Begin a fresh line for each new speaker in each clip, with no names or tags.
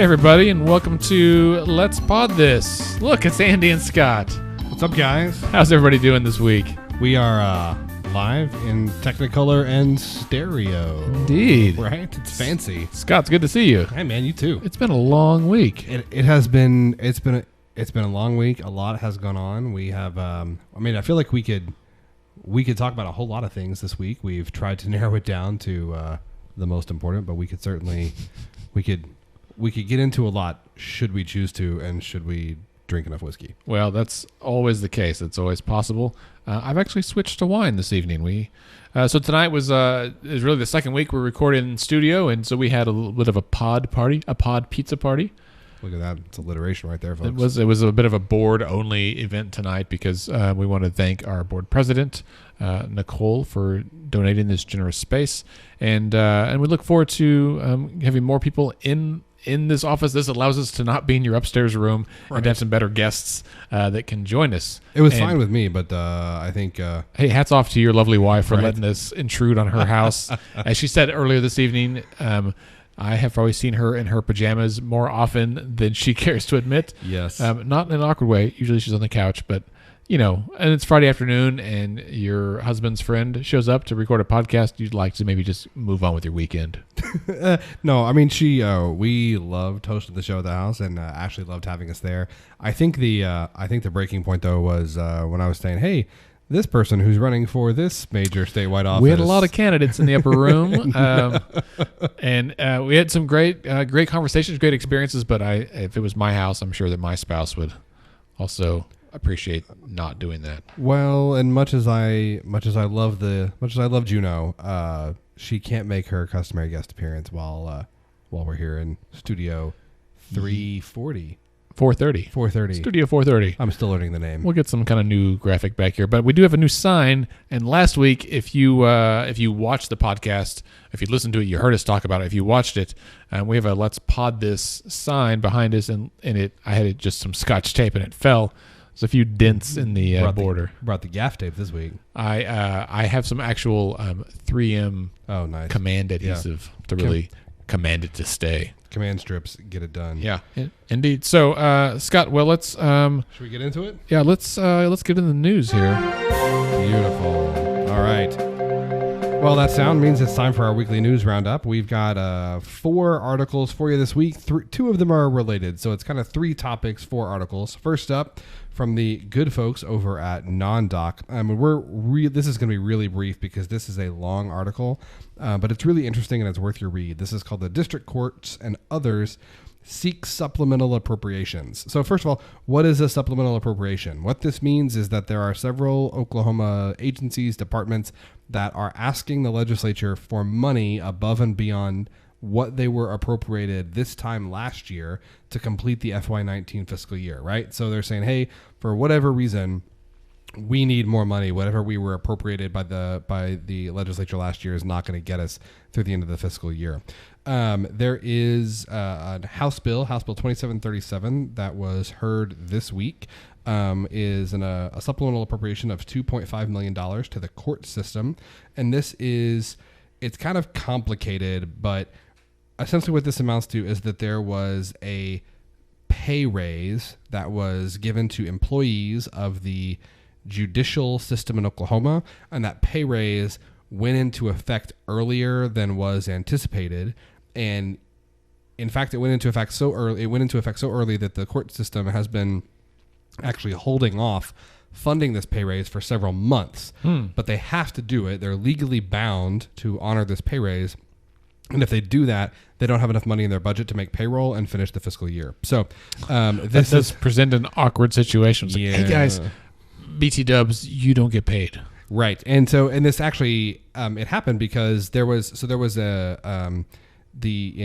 Hey everybody, and welcome to Let's Pod This. Look, it's Andy and Scott.
What's up, guys?
How's everybody doing this week?
We are live in Technicolor and stereo.
Indeed.
Right? It's fancy.
Scott, it's good to see you.
Hey, man, you too.
It's been a long week.
It has been. It's been a long week. A lot has gone on. We have. I feel like we could talk about a whole lot of things this week. We've tried to narrow it down to the most important, but we could certainly we could get into a lot should we choose to, and should we drink enough whiskey.
Well, that's always the case. It's always possible. I've actually switched to wine this evening. So tonight is really the second week we're recording in studio, and so we had a little bit of a pod party, a pod pizza party.
Look at that. It's alliteration right there, folks.
It was a bit of a board-only event tonight because we want to thank our board president, Nicole, for donating this generous space. And we look forward to having more people in this office. This allows us to not be in your upstairs room and to have some better guests that can join us.
It was fine with me, but I think...
hey, hats off to your lovely wife for letting us intrude on her house. As she said earlier this evening... I have probably seen her in her pajamas more often than she cares to admit.
Yes.
Not in an awkward way. Usually she's on the couch, but, and it's Friday afternoon and your husband's friend shows up to record a podcast. You'd like to maybe just move on with your weekend.
No, I mean, we loved hosting the show at the house and Ashley loved having us there. I think the breaking point, though, was when I was saying, hey, this person who's running for this major statewide office.
We had a lot of candidates in the upper room, and we had some great conversations, great experiences. But if it was my house, I'm sure that my spouse would also appreciate not doing that.
Well, and much as I love Juno, she can't make her customary guest appearance while we're here in Studio 340. 430.
Studio 430.
I'm still learning the name.
We'll get some kind of new graphic back here, but we do have a new sign. And last week, if you watched the podcast, if you listened to it, you heard us talk about it. If you watched it, we have a "Let's Pod This" sign behind us, and I had just some Scotch tape, and it fell. There's a few dents in the border.
Brought the gaff tape this week.
I have some actual 3M
nice.
command adhesive to really command it to stay.
Command strips, get it done.
Yeah, indeed. So, Scott, well, let's...
should we get into it?
Yeah, let's get into the news here.
Beautiful. All right. Well, that sound means it's time for our weekly news roundup. We've got 4 articles for you this week. 2 of them are related, so it's kind of 3 topics, 4 articles. First up, from the good folks over at NonDoc. This is going to be really brief because this is a long article, but it's really interesting and it's worth your read. This is called "The District Courts and Others Seek Supplemental Appropriations." So first of all, what is a supplemental appropriation? What this means is that there are several Oklahoma agencies, departments that are asking the legislature for money above and beyond what they were appropriated this time last year to complete the FY19 fiscal year, right? So they're saying, hey, for whatever reason, we need more money. Whatever we were appropriated by the legislature last year is not going to get us through the end of the fiscal year. There is a House Bill 2737 that was heard this week, is a supplemental appropriation of $2.5 million to the court system. And it's kind of complicated, but essentially what this amounts to is that there was a pay raise that was given to employees of the judicial system in Oklahoma, and that pay raise went into effect earlier than was anticipated. And in fact, it went into effect so early that the court system has been actually holding off funding this pay raise for several months. But they have to do it. They're legally bound to honor this pay raise. And if they do that, they don't have enough money in their budget to make payroll and finish the fiscal year. So
this does present an awkward situation. It's like, hey guys, BT dubs, you don't get paid.
Right. And this actually, it happened because in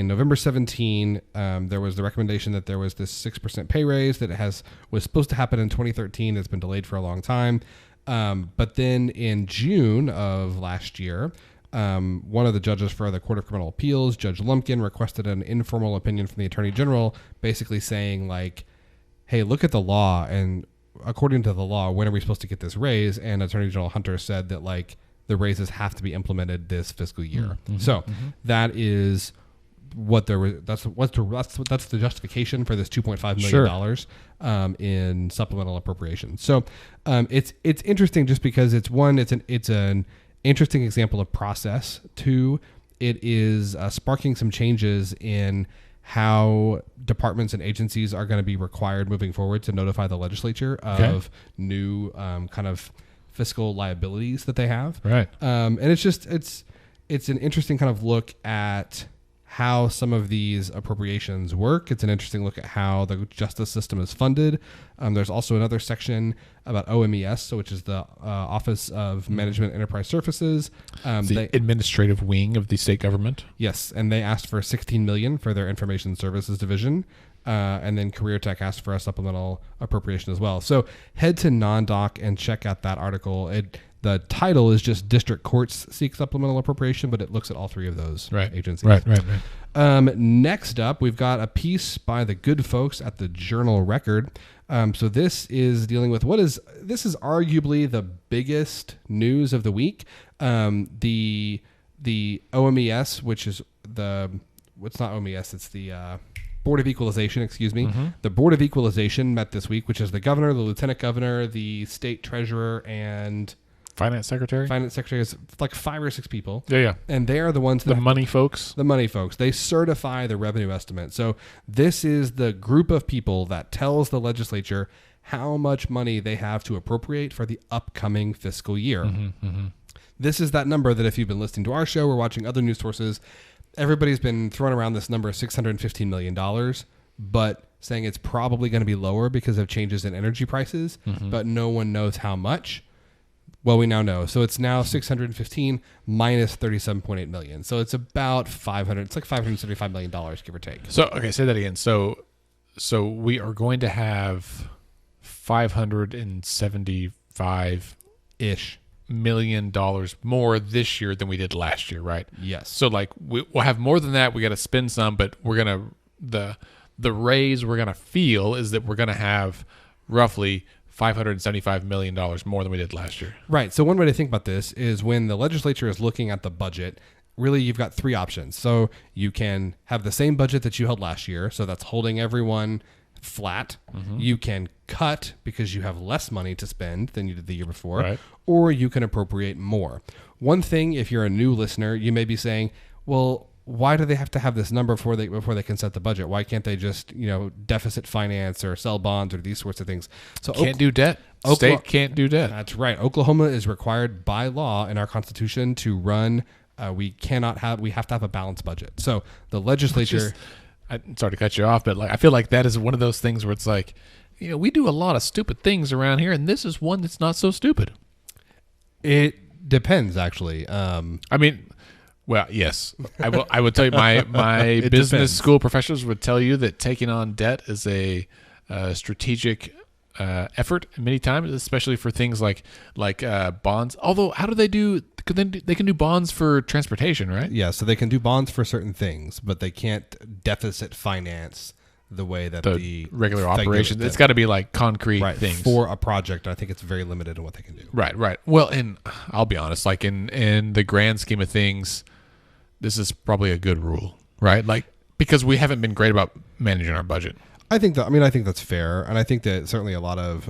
November 17, there was the recommendation that there was this 6% pay raise that was supposed to happen in 2013. It's been delayed for a long time. But then in June of last year, one of the judges for the Court of Criminal Appeals, Judge Lumpkin, requested an informal opinion from the Attorney General, basically saying like, hey, look at the law, and according to the law, when are we supposed to get this raise? And Attorney General Hunter said that like the raises have to be implemented this fiscal year. That is what that's the justification for this $2.5 million dollars in supplemental appropriations. So it's interesting just because it's an interesting example of process. Two, it is sparking some changes in how departments and agencies are going to be required moving forward to notify the legislature of new kind of fiscal liabilities that they have.
Right.
And it's an interesting kind of look at how some of these appropriations work. It's an interesting look at how the justice system is funded. There's also another section about OMES, so which is the Office of Management Enterprise Services.
The administrative wing of the state government.
Yes, and they asked for $16 million for their Information Services Division. And then Career Tech asked for a supplemental appropriation as well. So head to NonDoc and check out that article. The title is just District Courts Seek Supplemental Appropriation, but it looks at all three of those agencies.
Right.
Next up, we've got a piece by the good folks at the Journal Record. So this is dealing with this is arguably the biggest news of the week. The OMES, which is it's not OMES, it's the Board of Equalization, excuse me. Mm-hmm. The Board of Equalization met this week, which is the governor, the lieutenant governor, the state treasurer, and
Finance secretary
is like 5 or 6 people.
Yeah.
And they are the ones
the money folks.
The money folks. They certify the revenue estimate. So this is the group of people that tells the legislature how much money they have to appropriate for the upcoming fiscal year.
Mm-hmm, mm-hmm.
This is that number that if you've been listening to our show or watching other news sources, everybody's been throwing around this number of $615 million, but saying it's probably going to be lower because of changes in energy prices, but no one knows how much. Well, we now know. So it's now 615 minus 37.8 million. So it's about 500. It's like $575 million, give or take.
So, okay, say that again. So we are going to have 575-ish million dollars more this year than we did last year, right?
Yes.
So like we'll have more than that. We got to spend some, but we're going to, the raise we're going to feel is that we're going to have roughly $575 million more than we did last year.
Right. So one way to think about this is when the legislature is looking at the budget, really you've got 3 options. So you can have the same budget that you held last year. So that's holding everyone flat. Mm-hmm. You can cut because you have less money to spend than you did the year before,
right.
Or you can appropriate more. One thing, if you're a new listener, you may be saying, well, why do they have to have this number before they can set the budget? Why can't they just, deficit finance or sell bonds or these sorts of things?
So can't do debt. State can't do debt.
That's right. Oklahoma is required by law in our Constitution to run. We have to have a balanced budget. So the legislature.
I'm sorry to cut you off, but I feel like that is one of those things where it's like, we do a lot of stupid things around here, and this is one that's not so stupid.
It depends, actually.
Well, yes, I would tell you my business school professors would tell you that taking on debt is a strategic effort many times, especially for things like bonds. Although, how do they do? They can do bonds for transportation, right?
Yeah, so they can do bonds for certain things, but they can't deficit finance the way that the
regular operation. It's got to be like concrete things
for a project. I think it's very limited in what they can do.
Right. Well, and I'll be honest, like in the grand scheme of things, this is probably a good rule, right? Like, because we haven't been great about managing our budget.
I think that's fair, and I think that certainly a lot of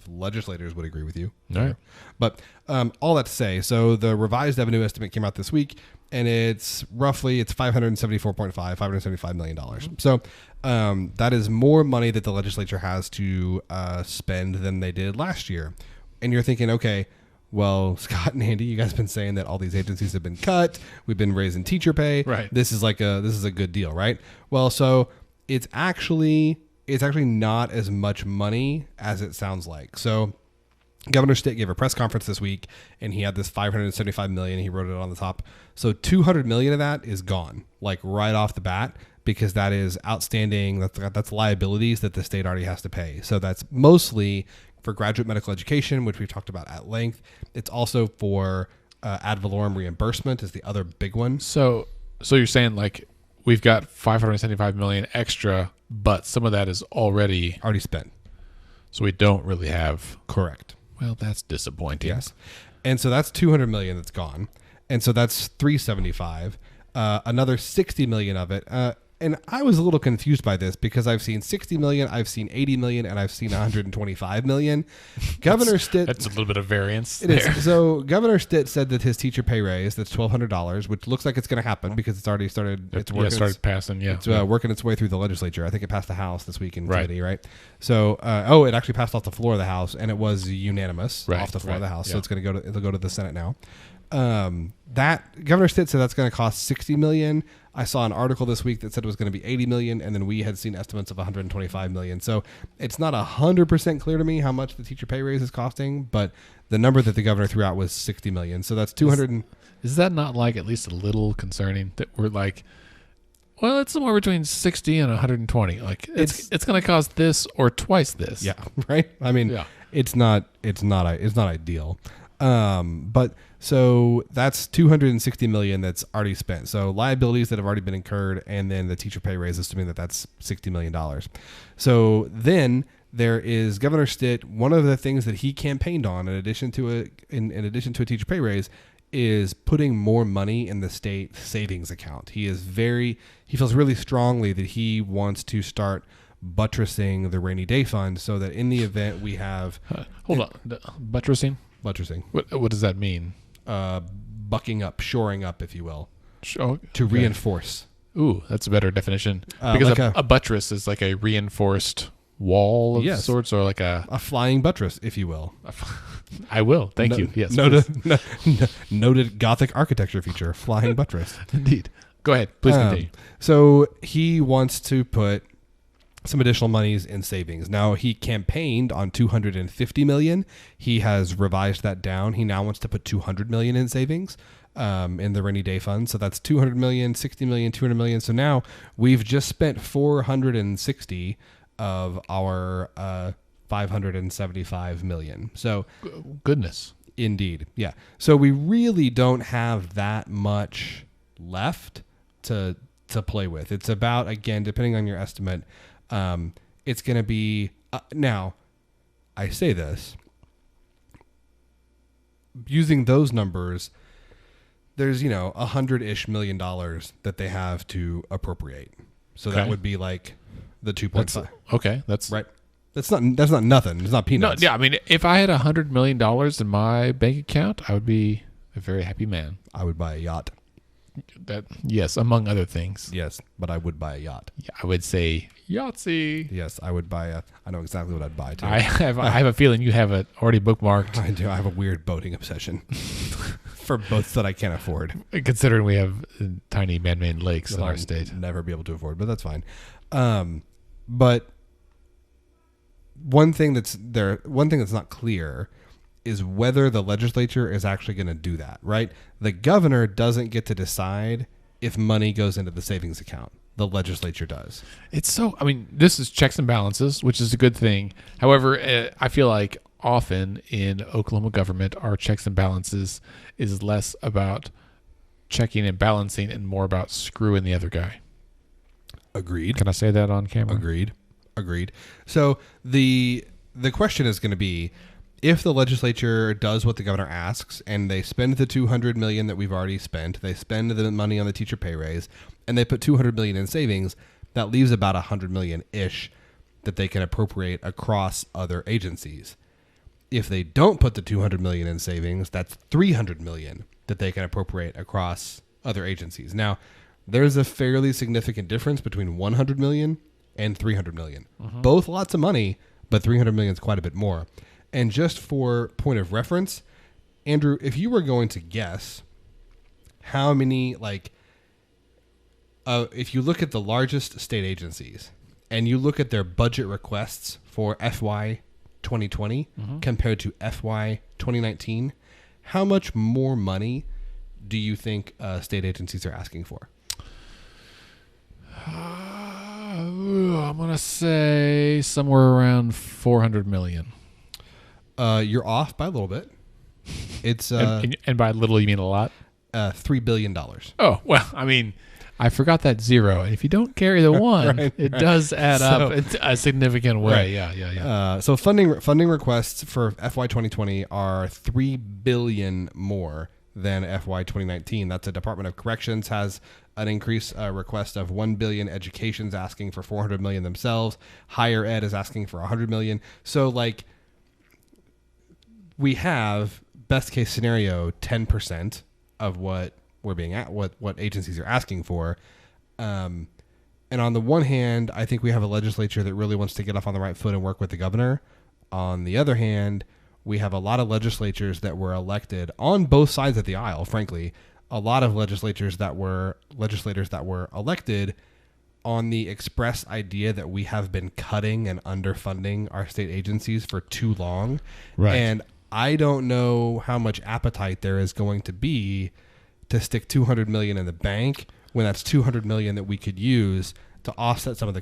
legislators would agree with you.
All right.
But all that to say, so the revised revenue estimate came out this week, and it's $575 million. So that is more money that the legislature has to spend than they did last year. And you're thinking, okay, well, Scott and Andy, you guys have been saying that all these agencies have been cut. We've been raising teacher pay.
Right.
This is a good deal, right? Well, so it's actually not as much money as it sounds like. So Governor Stitt gave a press conference this week, and he had this $575 million. He wrote it on the top. So $200 million of that is gone, like right off the bat, because that is outstanding. That's liabilities that the state already has to pay. So that's mostly for graduate medical education, which we've talked about at length. It's also for ad valorem reimbursement is the other big one.
So you're saying like we've got $575 million extra, but some of that is already
spent.
So we don't really have.
Correct.
Well, that's disappointing.
Yes. And so that's $200 million that's gone. And so that's 375. Another 60 million of it. And I was a little confused by this because I've seen 60 million, I've seen 80 million, and I've seen 125 million. Governor Stitt.
That's a little bit of variance.
It is. So Governor Stitt said that his teacher pay raise, that's $1,200, which looks like it's going to happen because it's already started. It's working.
Started passing. Yeah,
it's working its way through the legislature. I think it passed the House this week in committee, right? So, it actually passed off the floor of the House, and it was unanimous off the floor of the House. Yeah. So it's going to it'll go to the Senate now. That Governor Stitt said that's going to cost $60 million. I saw an article this week that said it was going to be $80 million, and then we had seen estimates of $125 million. So it's not 100% clear to me how much the teacher pay raise is costing, but the number that the governor threw out was $60 million. So that's 200.
Is that not like at least a little concerning that we're like, well, it's somewhere between 60 and 120. Like it's going to cost this or twice this.
Yeah, right. I mean, it's not ideal. But so that's 260 million that's already spent. So liabilities that have already been incurred, and then the teacher pay raise, assuming that that's $60 million. So then there is Governor Stitt. One of the things that he campaigned on, in addition to a teacher pay raise, is putting more money in the state savings account. He feels really strongly that he wants to start buttressing the rainy day fund so that in the event we have
buttressing. What does that mean?
Bucking up, shoring up, if you will, to
okay.
reinforce.
Ooh, that's a better definition. Because like a buttress is like a reinforced wall of sorts, or like a
flying buttress, if you will.
I will. Thank you. Yes.
Noted Gothic architecture feature, flying buttress.
Indeed. Go ahead. Please continue.
So he wants to put some additional monies in savings. Now, he campaigned on $250 million. He has revised that down. He now wants to put $200 million in savings in the rainy day fund. So that's $200 million, $60 million, $200 million. So now we've just spent $460 of our $575 million. So
goodness.
Indeed. Yeah. So we really don't have that much left to play with. It's about, again, depending on your estimate, it's going to be now I say this using those numbers, there's, $100-ish million that they have to appropriate. So that would be like the 2.5.
Okay. That's
right. That's not nothing. It's not peanuts.
No, yeah. I mean, if I had $100 million in my bank account, I would be a very happy man.
I would buy a yacht.
Yes, among other things.
Yes, but I would buy a yacht.
Yeah, I would say Yahtzee.
Yes, I would buy I know exactly what I'd buy too.
I have a feeling you have it already bookmarked.
I do. I have a weird boating obsession for boats that I can't afford.
Considering we have tiny man-made lakes in our state,
never be able to afford, but that's fine. But one thing that's not clear is whether the legislature is actually going to do that, right? The governor doesn't get to decide if money goes into the savings account. The legislature does.
This is checks and balances, which is a good thing. However, I feel like often in Oklahoma government, our checks and balances is less about checking and balancing and more about screwing the other guy.
Agreed.
Can I say that on camera?
Agreed. So the question is going to be, if the legislature does what the governor asks and they spend the $200 million that we've already spent, they spend the money on the teacher pay raise, and they put $200 million in savings, that leaves about $100 million-ish that they can appropriate across other agencies. If they don't put the $200 million in savings, that's $300 million that they can appropriate across other agencies. Now, there's a fairly significant difference between $100 million and $300 million. Mm-hmm. Both lots of money, but $300 million is quite a bit more. And just for point of reference, Andrew, if you were going to guess how many, if you look at the largest state agencies and you look at their budget requests for FY 2020 compared to FY 2019, how much more money do you think state agencies are asking for?
I'm going to say somewhere around $400 million.
You're off by a little bit. It's
and by little you mean a lot.
$3 billion.
Oh well, I forgot that zero. And if you don't carry the one, it does add up in a significant way. Right. Yeah.
So funding requests for FY 2020 are $3 billion more than FY 2019. That's the Department of Corrections has an increase request of $1 billion. Education's asking for $400 million themselves. Higher ed is asking for $100 million. So like we have best case scenario 10% of what we're being at, what agencies are asking for. And on the one hand, I think we have a legislature that really wants to get off on the right foot and work with the governor. On the other hand, we have a lot of legislatures that were elected on both sides of the aisle, frankly. A lot of legislators that were elected on the express idea that we have been cutting and underfunding our state agencies for too long.
Right.
And I don't know how much appetite there is going to be to stick $200 million in the bank when that's $200 million that we could use to offset some of the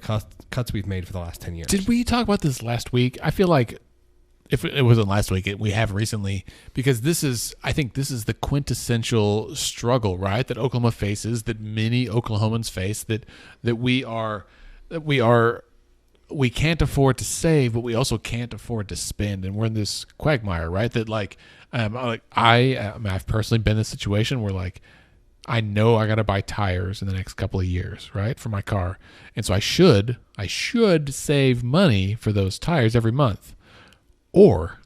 cuts we've made for the last 10 years.
Did we talk about this last week? I feel like if it wasn't last week, we have recently, because I think this is the quintessential struggle, right? That Oklahoma faces, that many Oklahomans face, that we can't afford to save, but we also can't afford to spend. And we're in this quagmire, right? That I've personally been in a situation where like, I know I got to buy tires in the next couple of years, right? For my car. And so I should save money for those tires every month. Or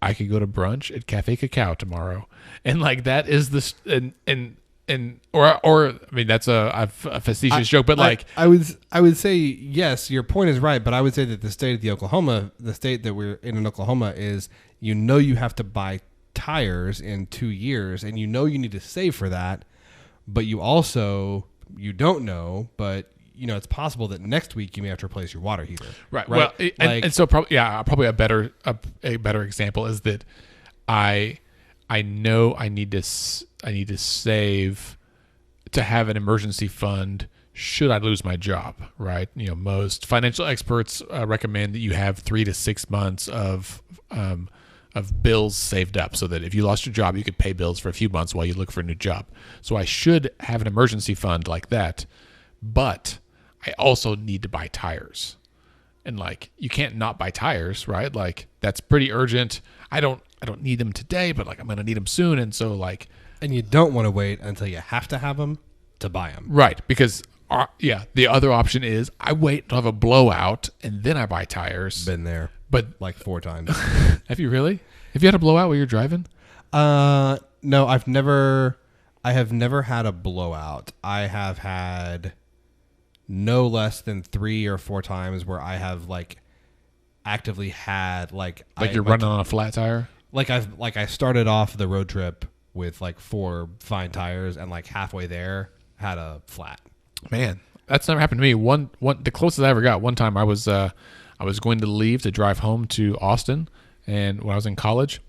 I could go to brunch at Cafe Cacao tomorrow. And like that is the or I mean that's a facetious joke, but like
I would say yes, your point is right, but I would say that the state that we're in Oklahoma is you have to buy tires in 2 years and you need to save for that, but you don't know, but it's possible that next week you may have to replace your water heater.
Right. Well, and so probably a better example is that I know I need to save to have an emergency fund should I lose my job, right? Most financial experts recommend that you have 3 to 6 months of bills saved up so that if you lost your job, you could pay bills for a few months while you look for a new job. So I should have an emergency fund like that, but I also need to buy tires. And like, you can't not buy tires, right? Like that's pretty urgent. I don't need them today, but like I'm going to need them soon. And so like,
and you don't want to wait until you have to have them to buy them.
Right. Because the other option is I wait until I have a blowout and then I buy tires.
Been there,
but
like 4 times.
Have you really? Have you had a blowout while you're driving?
No, I have never had a blowout. I have had no less than 3 or 4 times where I have like actively had
you're running on a flat tire.
I started off the road trip with like 4 fine tires and like halfway there had a flat.
Man, that's never happened to me. One the closest I ever got. One time I was going to leave to drive home to Austin, and when I was in college,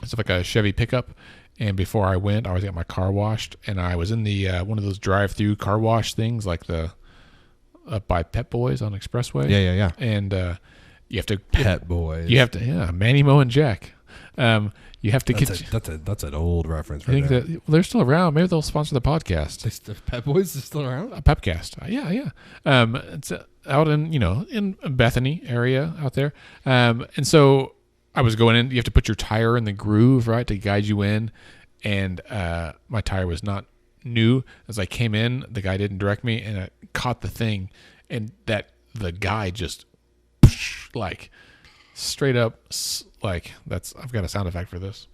it's like a Chevy pickup. And before I went, I was getting my car washed, and I was in the one of those drive-through car wash things, like the up by Pet Boys on Expressway.
Yeah.
And you have to
Pet Boys.
You have to Manny, Mo, and Jack. You have to
that's an old reference. Right there.
They're still around. Maybe they'll sponsor the podcast.
The Pet Boys is still around.
A Pepcast. Yeah. It's out in Bethany area out there. And so I was going in. You have to put your tire in the groove, right, to guide you in. And my tire was not new. As I came in, the guy didn't direct me, and I caught the thing, and the guy just like straight up like I've got a sound effect for this.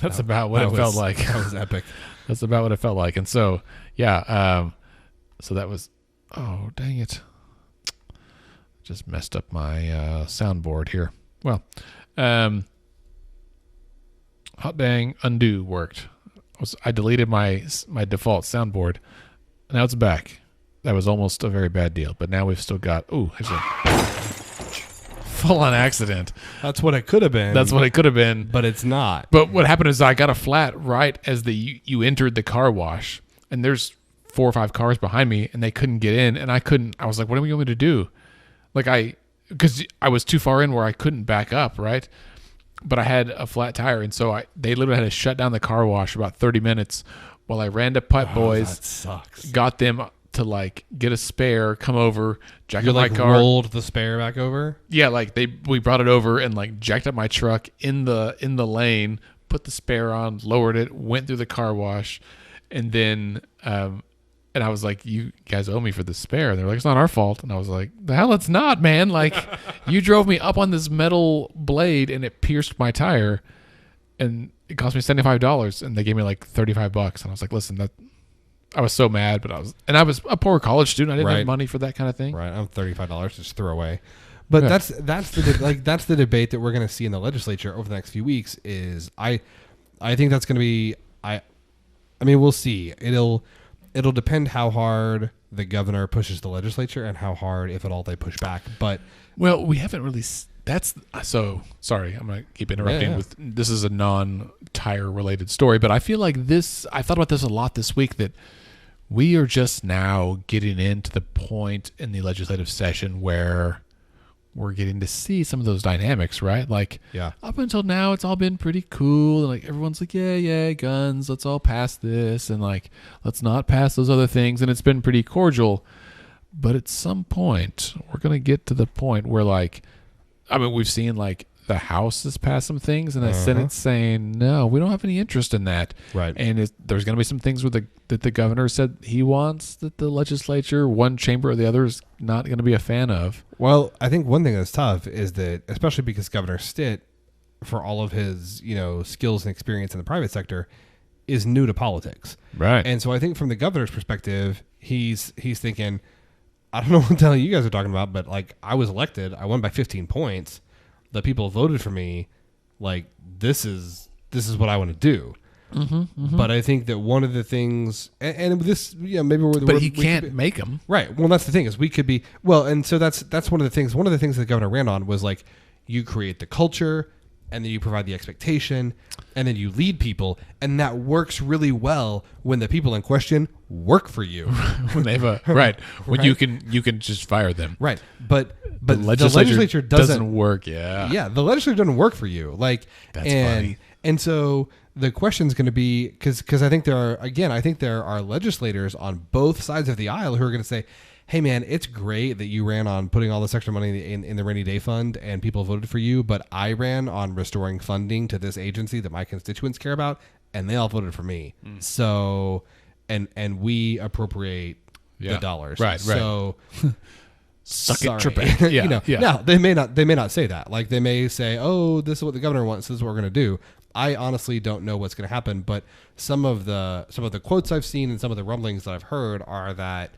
That's about what it felt like.
That was epic.
That's about what it felt like. And so so that was, oh dang it, just messed up my soundboard here. Well, hot dang undo worked. I deleted my default soundboard. Now it's back. That was almost a very bad deal, but now we've still got full on accident.
That's what it could have been.
But
it's not.
But what happened is I got a flat right as you entered the car wash, and there's 4 or 5 cars behind me, and they couldn't get in, and I couldn't. I was like, what do you want me to do? Because I was too far in where I couldn't back up, right? But I had a flat tire, and so they literally had to shut down the car wash for about 30 minutes while I ran to Pet Boys.
That sucks.
Got them to like get a spare, come over, jack
You
up my
like
car.
rolled the spare back over.
Yeah, like we brought it over and like jacked up my truck in the lane, put the spare on, lowered it, went through the car wash, and then and I was like, "You guys owe me for the spare." And they're like, "It's not our fault." And I was like, "The hell it's not, man! Like, you drove me up on this metal blade and it pierced my tire, and it cost me $75, and they gave me like $35." And I was like, "Listen, that." I was so mad, but I was a poor college student. I didn't have money for that kind of thing.
Right, I'm $35 to just throw away. But that's the debate that we're going to see in the legislature over the next few weeks. Is I think that's going to be I mean, we'll see. It'll depend how hard the governor pushes the legislature and how hard, if at all, they push back. But
well, we haven't really. That's so sorry. I'm gonna keep interrupting. With this is a non-tire related story, but I feel like this. I thought about this a lot this week that we are just now getting into the point in the legislative session where we're getting to see some of those dynamics, right? Like, up until now, it's all been pretty cool. Like, everyone's like, yeah, guns. Let's all pass this. And, like, let's not pass those other things. And it's been pretty cordial. But at some point, we're going to get to the point where, like, I mean, we've seen, like, the House has passed some things, and the Senate's saying, no, we don't have any interest in that.
Right.
And there's going to be some things that the governor said he wants that the legislature, one chamber or the other, is not going to be a fan of.
Well, I think one thing that's tough is that, especially because Governor Stitt, for all of his, skills and experience in the private sector, is new to politics.
Right.
And so I think from the governor's perspective, he's thinking, I don't know what the hell you guys are talking about, but like, I was elected, I won by 15 points. The people voted for me. Like, this is what I want to do. But I think that one of the things, and this, maybe
but he can't make them.
Right. Well, that's the thing, is we could be, well, and so that's one of the things. One of the things that the governor ran on was like, you create the culture, and then you provide the expectation, and then you lead people, and that works really well when the people in question work for you.
When they have right. When you can just fire them.
Right. But the legislature doesn't work.
Yeah.
The legislature doesn't work for you. Like,
that's funny.
And so the question is going to be, because I think there are legislators on both sides of the aisle who are going to say, hey man, it's great that you ran on putting all this extra money in the rainy day fund and people voted for you, but I ran on restoring funding to this agency that my constituents care about, and they all voted for me. So, and we appropriate the dollars.
Right.
So,
suck it, Trebek.
Now they may not say that. Like, they may say, oh, this is what the governor wants, this is what we're going to do. I honestly don't know what's going to happen, but some of the quotes I've seen and some of the rumblings that I've heard are that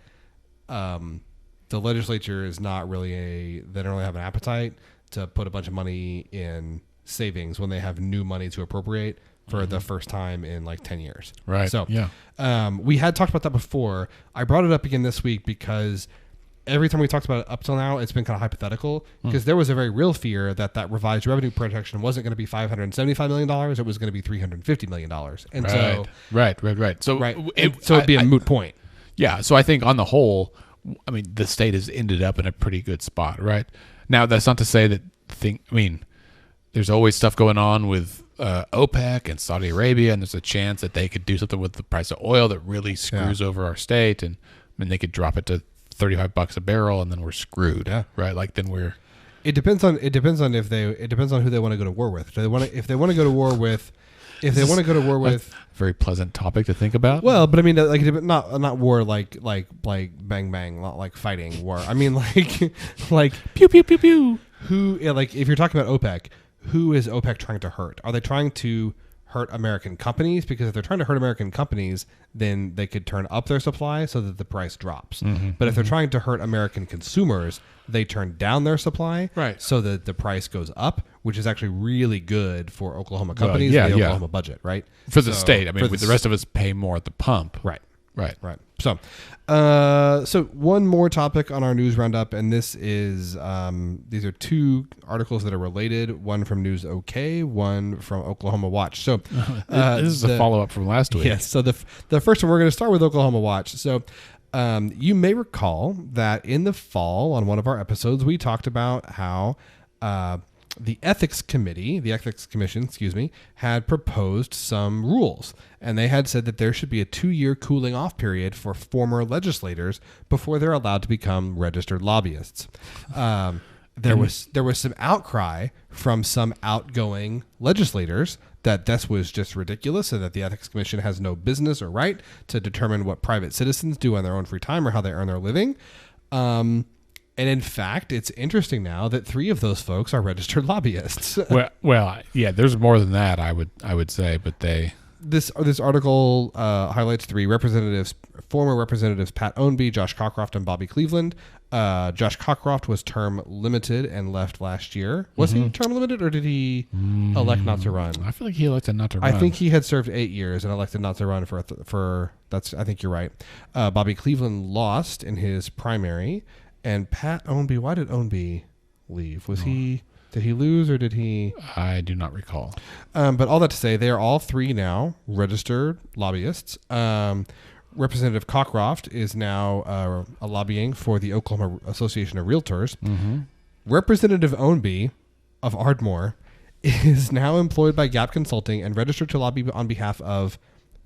the legislature is not really they don't really have an appetite to put a bunch of money in savings when they have new money to appropriate for the first time in like 10 years.
Right.
So we had talked about that before. I brought it up again this week because every time we talked about it up till now, it's been kind of hypothetical, because there was a very real fear that revised revenue projection wasn't going to be $575 million. It was going to be $350 million. And so so it'd be a moot point.
Yeah, so I think on the whole, I mean, the state has ended up in a pretty good spot, right? Now, that's not to say that there's always stuff going on with OPEC and Saudi Arabia, and there's a chance that they could do something with the price of oil that really screws over our state, and I mean, they could drop it to $35 a barrel, and then we're screwed, right? Like, then we're.
It depends on who they want to go to war with. If they want to go to war with. If they want to go to war with,
very pleasant topic to think about.
Well, but I mean, like, not war like bang bang, not like fighting war. I mean, like
pew pew pew pew.
Who, like, if you're talking about OPEC, who is OPEC trying to hurt? Are they trying to hurt American companies? Because if they're trying to hurt American companies, then they could turn up their supply so that the price drops. But if they're trying to hurt American consumers, they turn down their supply, so that the price goes up, which is actually really good for Oklahoma companies, the Oklahoma budget, right?
For the state. I mean, the rest of us pay more at the pump.
Right. So one more topic on our news roundup, and this is these are two articles that are related. One from News OK, one from Oklahoma Watch. So
this is a follow up from last week.
Yes. So the first one, we're going to start with Oklahoma Watch. So you may recall that in the fall on one of our episodes we talked about how the ethics commission, had proposed some rules, and they had said that there should be a 2-year cooling off period for former legislators before they're allowed to become registered lobbyists. There was some outcry from some outgoing legislators that this was just ridiculous and that the Ethics Commission has no business or right to determine what private citizens do on their own free time or how they earn their living. And in fact, it's interesting now that 3 of those folks are registered lobbyists.
well, yeah, there's more than that, I would say, but
This article highlights 3 former representatives Pat Ownby, Josh Cockcroft, and Bobby Cleveland. Josh Cockcroft was term limited and left last year. Was he term limited, or did he elect not to run?
I feel like he elected not to run.
I think he had served 8 years and elected not to run for that's. I think you're right. Bobby Cleveland lost in his primary, and Pat Ownby. Why did Ownby leave? Did he lose or did he?
I do not recall.
But all that to say, they are all 3 now registered lobbyists. Representative Cockcroft is now lobbying for the Oklahoma Association of Realtors. Mm-hmm. Representative Ownby of Ardmore is now employed by Gap Consulting and registered to lobby on behalf of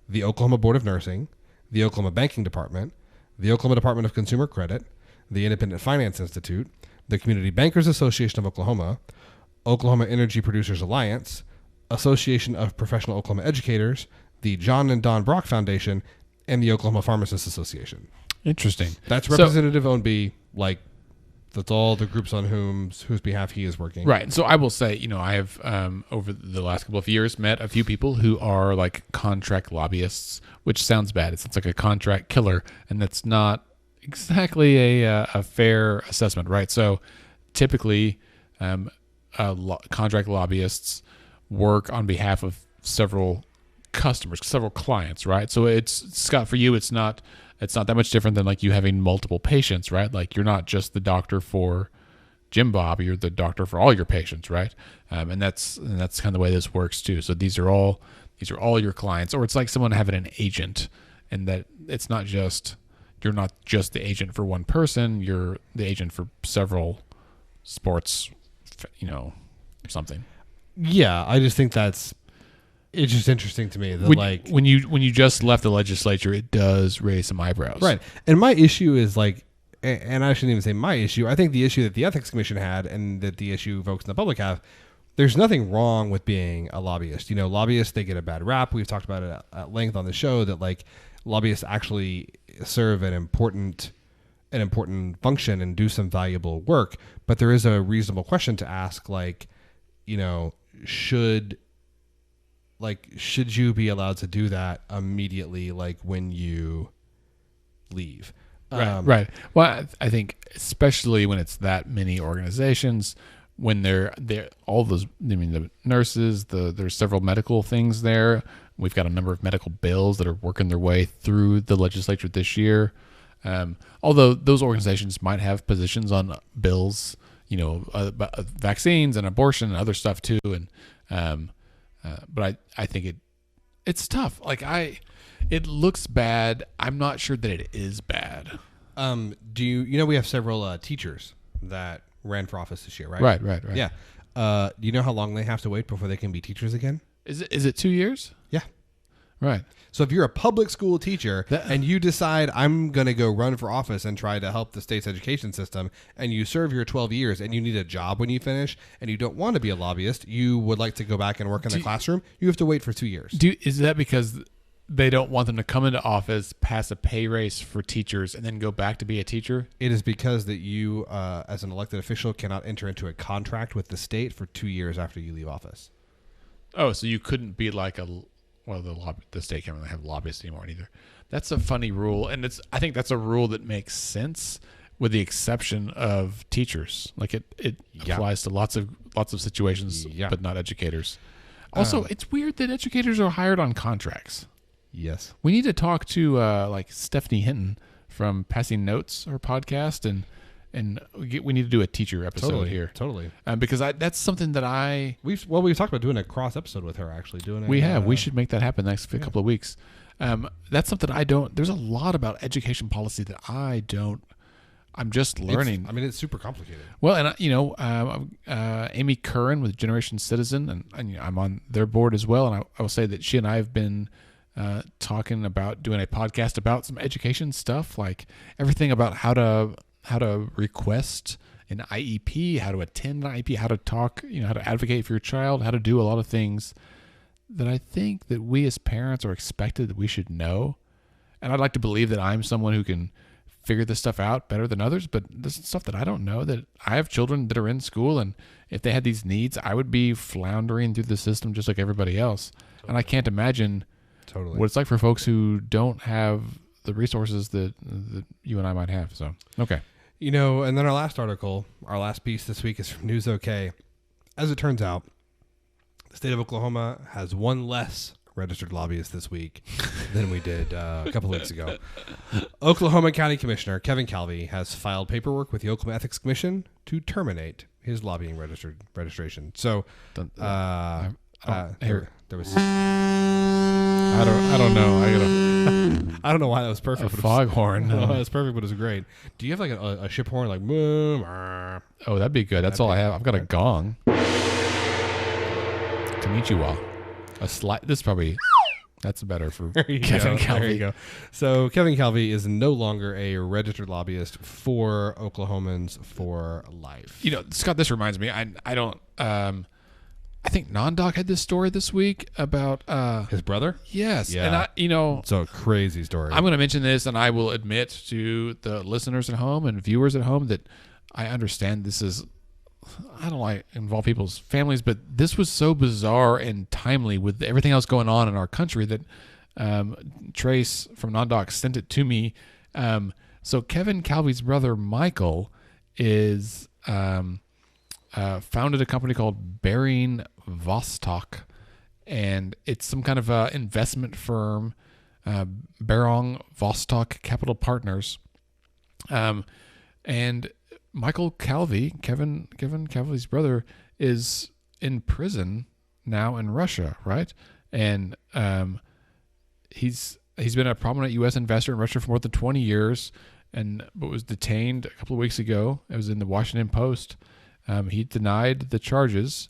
the Oklahoma Board of Nursing, the Oklahoma Banking Department, the Oklahoma Department of Consumer Credit, the Independent Finance Institute, the Community Bankers Association of Oklahoma, Oklahoma Energy Producers Alliance, Association of Professional Oklahoma Educators, the John and Don Brock Foundation, and the Oklahoma Pharmacists Association.
Interesting.
That's Representative Ownby. That's all the groups on whose behalf he is working.
Right. So I will say, I have over the last couple of years met a few people who are like contract lobbyists, which sounds bad. It sounds like a contract killer, and that's not exactly a fair assessment, right? So typically, contract lobbyists work on behalf of several customers, several clients, right? So Scott, for you, it's not that much different than like you having multiple patients, right? Like you're not just the doctor for Jim Bob, you're the doctor for all your patients, right? And that's kind of the way this works too. So these are all your clients, or it's like someone having an agent, and that it's not just, you're not just the agent for one person, you're the agent for several sports, something.
Yeah, I just think it's just interesting to me that
when you just left the legislature, it does raise some eyebrows.
Right. And my issue is and I shouldn't even say my issue. I think the issue that the Ethics Commission had and that the issue folks in the public have, there's nothing wrong with being a lobbyist. Lobbyists, they get a bad rap. We've talked about it at length on the show that lobbyists actually serve an important function and do some valuable work. But there is a reasonable question to ask, should you be allowed to do that immediately, when you leave?
Right. Well, I think especially when it's that many organizations, when they're all those, the nurses, there's several medical things there. We've got a number of medical bills that are working their way through the legislature this year. Although those organizations might have positions on bills, vaccines and abortion and other stuff too. And, but I think it's tough. It looks bad. I'm not sure that it is bad.
Do we have several teachers that ran for office this year, right?
Right.
Yeah. Do you know how long they have to wait before they can be teachers again?
Is it 2 years?
Yeah.
Right.
So if you're a public school teacher and you decide I'm going to go run for office and try to help the state's education system, and you serve your 12 years and you need a job when you finish and you don't want to be a lobbyist, you would like to go back and work in the classroom, you have to wait for 2 years.
Is that because they don't want them to come into office, pass a pay raise for teachers, and then go back to be a teacher?
It is because that you, as an elected official, cannot enter into a contract with the state for 2 years after you leave office.
Oh, so you couldn't be like the state can't really have lobbyists anymore either. That's a funny rule, and I think that's a rule that makes sense, with the exception of teachers. It applies to lots of situations, but not educators. Also, it's weird that educators are hired on contracts.
Yes,
we need to talk to Stephanie Hinton from Passing Notes, our podcast, and we need to do a teacher episode here.
Totally.
Because that's something that
we've talked about doing a cross episode with her, actually.
We should make that happen next couple of weeks. That's something there's a lot about education policy that I I'm just learning.
It's super complicated.
Well, and Amy Curran with Generation Citizen, and I'm on their board as well. And I will say that she and I have been talking about doing a podcast about some education stuff, like everything about how to request an IEP, how to attend an IEP, how to talk, how to advocate for your child, how to do a lot of things that I think that we as parents are expected that we should know. And I'd like to believe that I'm someone who can figure this stuff out better than others, but this is stuff that I don't know, that I have children that are in school, and if they had these needs, I would be floundering through the system just like everybody else. Totally. And I can't imagine what it's like for folks who don't have the resources that you and I might have. So, okay.
And then our last article, our last piece this week is from News OK. As it turns out, the state of Oklahoma has one less registered lobbyist this week than we did a couple of weeks ago. Oklahoma County Commissioner Kevin Calvi has filed paperwork with the Oklahoma Ethics Commission to terminate his lobbying registration. So, there was.
I don't know.
I don't know why that was perfect.
A foghorn.
No, it was perfect, but it was great. Do you have like a ship horn, like boom?
Oh, that'd be good. That's all I have. I've got a gong. Konnichiwa. This is probably. That's better for Kevin Calvi.
There you go. So Kevin Calvi is no longer a registered lobbyist for Oklahomans for life.
Scott, this reminds me. I don't. I think Non-Doc had this story this week about
his brother.
Yes,
yeah.
And
it's a crazy story.
I'm going to mention this, and I will admit to the listeners at home and viewers at home that I understand this is. I don't like involve people's families, but this was so bizarre and timely with everything else going on in our country that Trace from Non-Doc sent it to me. So Kevin Calvi's brother Michael is founded a company called Bering Vostok, and it's some kind of investment firm, Bering Vostok Capital Partners, and Michael Calvi, Kevin Calvi's brother, is in prison now in Russia, right? And he's been a prominent U.S. investor in Russia for more than 20 years, but was detained a couple of weeks ago. It was in the Washington Post. He denied the charges,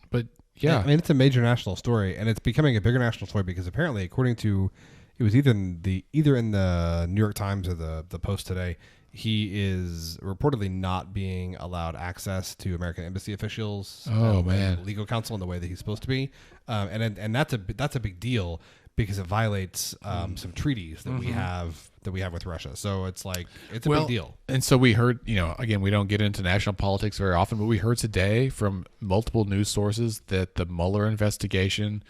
but yeah,
it's a major national story, and it's becoming a bigger national story because apparently, according to, it was either in the New York Times or the Post today. He is reportedly not being allowed access to American embassy officials, and legal counsel in the way that he's supposed to be, and that's a big deal because it violates some treaties that we have with Russia. So it's a big deal.
And so we heard, again, we don't get into national politics very often, but we heard today from multiple news sources that the Mueller investigation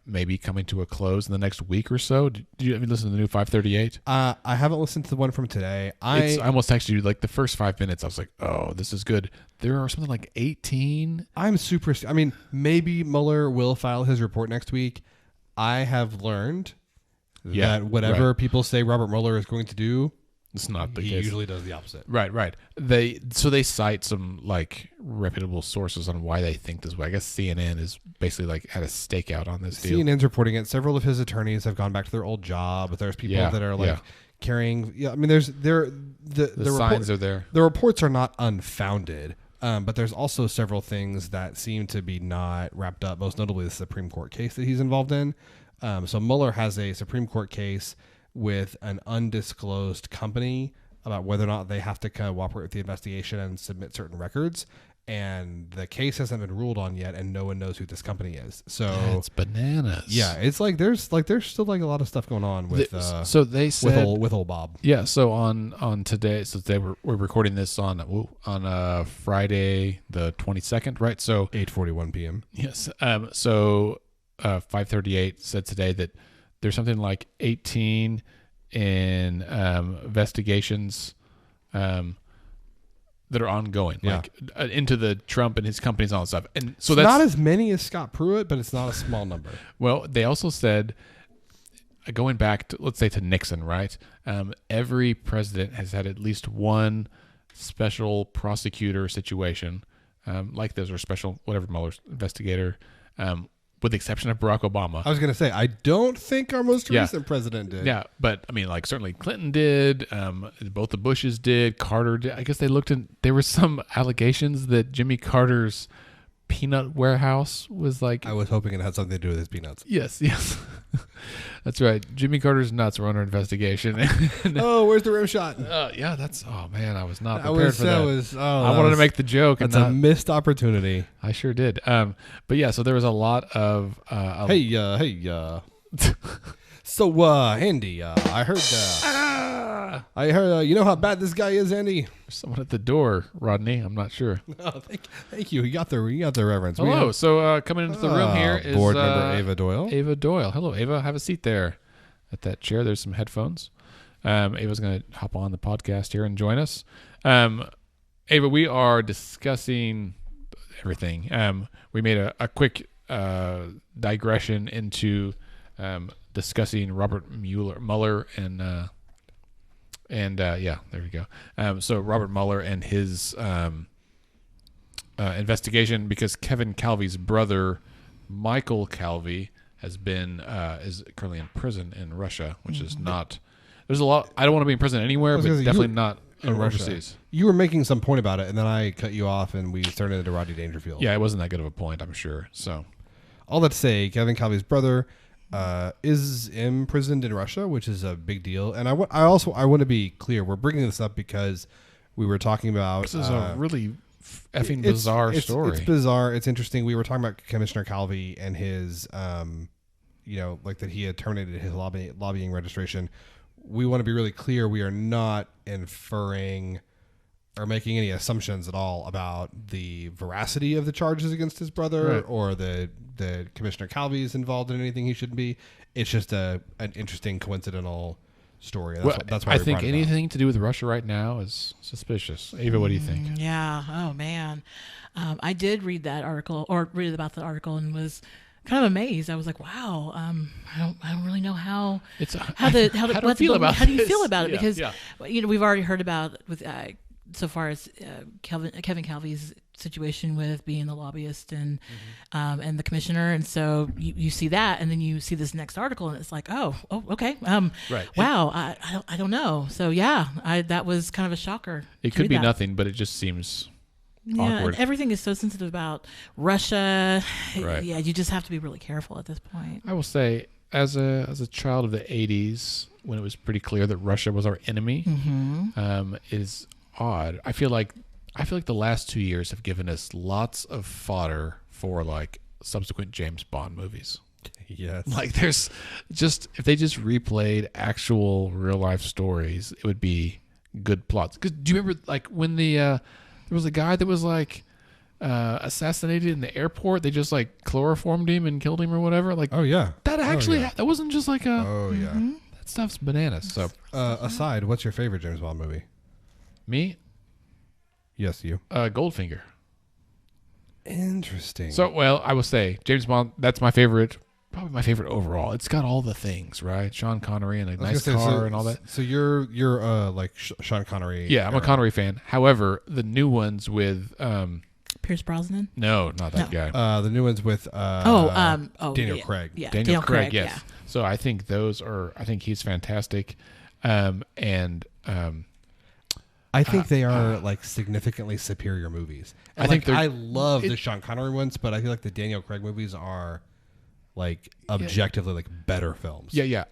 may be coming to a close in the next week or so. Did you listen to the new 538?
I haven't listened to the one from today.
I almost texted you like the first 5 minutes. I was like, oh, this is good. There are something like 18.
Maybe Mueller will file his report next week. I have learned that whatever people say Robert Mueller is going to do,
it's not the case.
He usually does the opposite.
Right. They cite some like reputable sources on why they think this way. I guess CNN is basically had a stakeout on this deal.
CNN's reporting it. Several of his attorneys have gone back to their old job. There's people that are carrying. Yeah, the
signs are there.
The reports are not unfounded. But there's also several things that seem to be not wrapped up, most notably the Supreme Court case that he's involved in. So Mueller has a Supreme Court case with an undisclosed company about whether or not they have to cooperate with the investigation and submit certain records. And the case hasn't been ruled on yet, and no one knows who this company is. So
that's bananas.
Yeah, it's there's still a lot of stuff going on with.
So they said
with old Bob.
Yeah. So on today, so today we're recording this on Friday the 22nd, right? So
8:41 p.m.
Yes. So 538 said today that there's something like 18 in investigations. That are ongoing, into the Trump and his companies and all that stuff. And so that's
not as many as Scott Pruitt, but it's not a small number.
Well, they also said, going back to, let's say, to Nixon, right? Every president has had at least one special prosecutor situation like this, or special, whatever, Mueller's investigator, with the exception of Barack Obama.
I was going to say, I don't think our most recent president did.
Yeah, but I mean, like certainly Clinton did. Both the Bushes did. Carter did. I guess they looked in. There were some allegations that Jimmy Carter's peanut warehouse was like.
I was hoping it had something to do with his peanuts.
Yes. That's right. Jimmy Carter's nuts were under investigation.
Oh, where's the rim shot?
Yeah, that's. Oh man, I was not prepared for that. I wanted to make the joke.
That's a missed opportunity.
I sure did. But yeah, so there was a lot of.
Hey. So, Andy, I heard. You know how bad this guy is, Andy.
There's someone at the door, Rodney. I'm not sure.
Oh, thank you. You got the reverence.
Hello. So coming into the room here is
board member Ava Doyle.
Ava Doyle. Hello, Ava. Have a seat there at that chair. There's some headphones. Ava's going to hop on the podcast here and join us. Ava, we are discussing everything. We made a quick digression into discussing Robert Mueller and yeah, there we go. So Robert Mueller and his investigation, because Kevin Calvi's brother, Michael Calvi, is currently in prison in Russia, which is not. There's a lot. I don't want to be in prison anywhere, but definitely not overseas.
You were making some point about it, and then I cut you off, and we started into Rodney Dangerfield.
Yeah, it wasn't that good of a point, I'm sure. So,
all that to say, Kevin Calvi's brother is imprisoned in Russia, which is a big deal. And I want to be clear. We're bringing this up because we were talking about.
This is a really effing bizarre story.
It's bizarre. It's interesting. We were talking about Commissioner Calvi and his, like that he had terminated his lobbying registration. We want to be really clear. We are not inferring or making any assumptions at all about the veracity of the charges against his brother, right, or the Commissioner Calvi is involved in anything he shouldn't be. It's just an interesting coincidental story. That's why
I think anything to do with Russia right now is suspicious. Ava, what do you think?
Yeah. Oh man, I did read that article or read about the article and was kind of amazed. I was like, wow. I don't really know how do you feel about it? Because we've already heard about with so far as Kevin Calvi's situation with being the lobbyist and the commissioner, and so you see that, and then you see this next article, and it's like, oh, okay,
right.
Wow, I don't know. So yeah, that was kind of a shocker.
It could be nothing, but it just seems awkward.
And everything is so sensitive about Russia.
Right.
Yeah, you just have to be really careful at this point.
I will say, as a child of the 80s, when it was pretty clear that Russia was our enemy, is odd. I feel like the last 2 years have given us lots of fodder for like subsequent James Bond movies.
Yes.
Like there's just, if they just replayed actual real life stories, it would be good plots. Cause do you remember like when there was a guy that was like assassinated in the airport? They just like chloroformed him and killed him or whatever. Like,
oh yeah,
that actually that wasn't just like a.
Oh yeah,
that stuff's bananas. So
aside, what's your favorite James Bond movie?
Me?
Yes, you.
Goldfinger.
Interesting.
So, well, I will say James Bond. That's my favorite. Probably my favorite overall. It's got all the things, right? Sean Connery and a nice car and all that.
So you're like Sean Connery.
Yeah, I'm a Connery fan. However, the new ones with
Pierce Brosnan.
No, not that guy.
The new ones with Daniel Craig.
Yeah,
Daniel Craig. Yes. Yeah. So I think those are. I think he's fantastic,
I think they are like significantly superior movies. And I love the Sean Connery ones, but I feel like the Daniel Craig movies are like objectively like better films.
Yeah.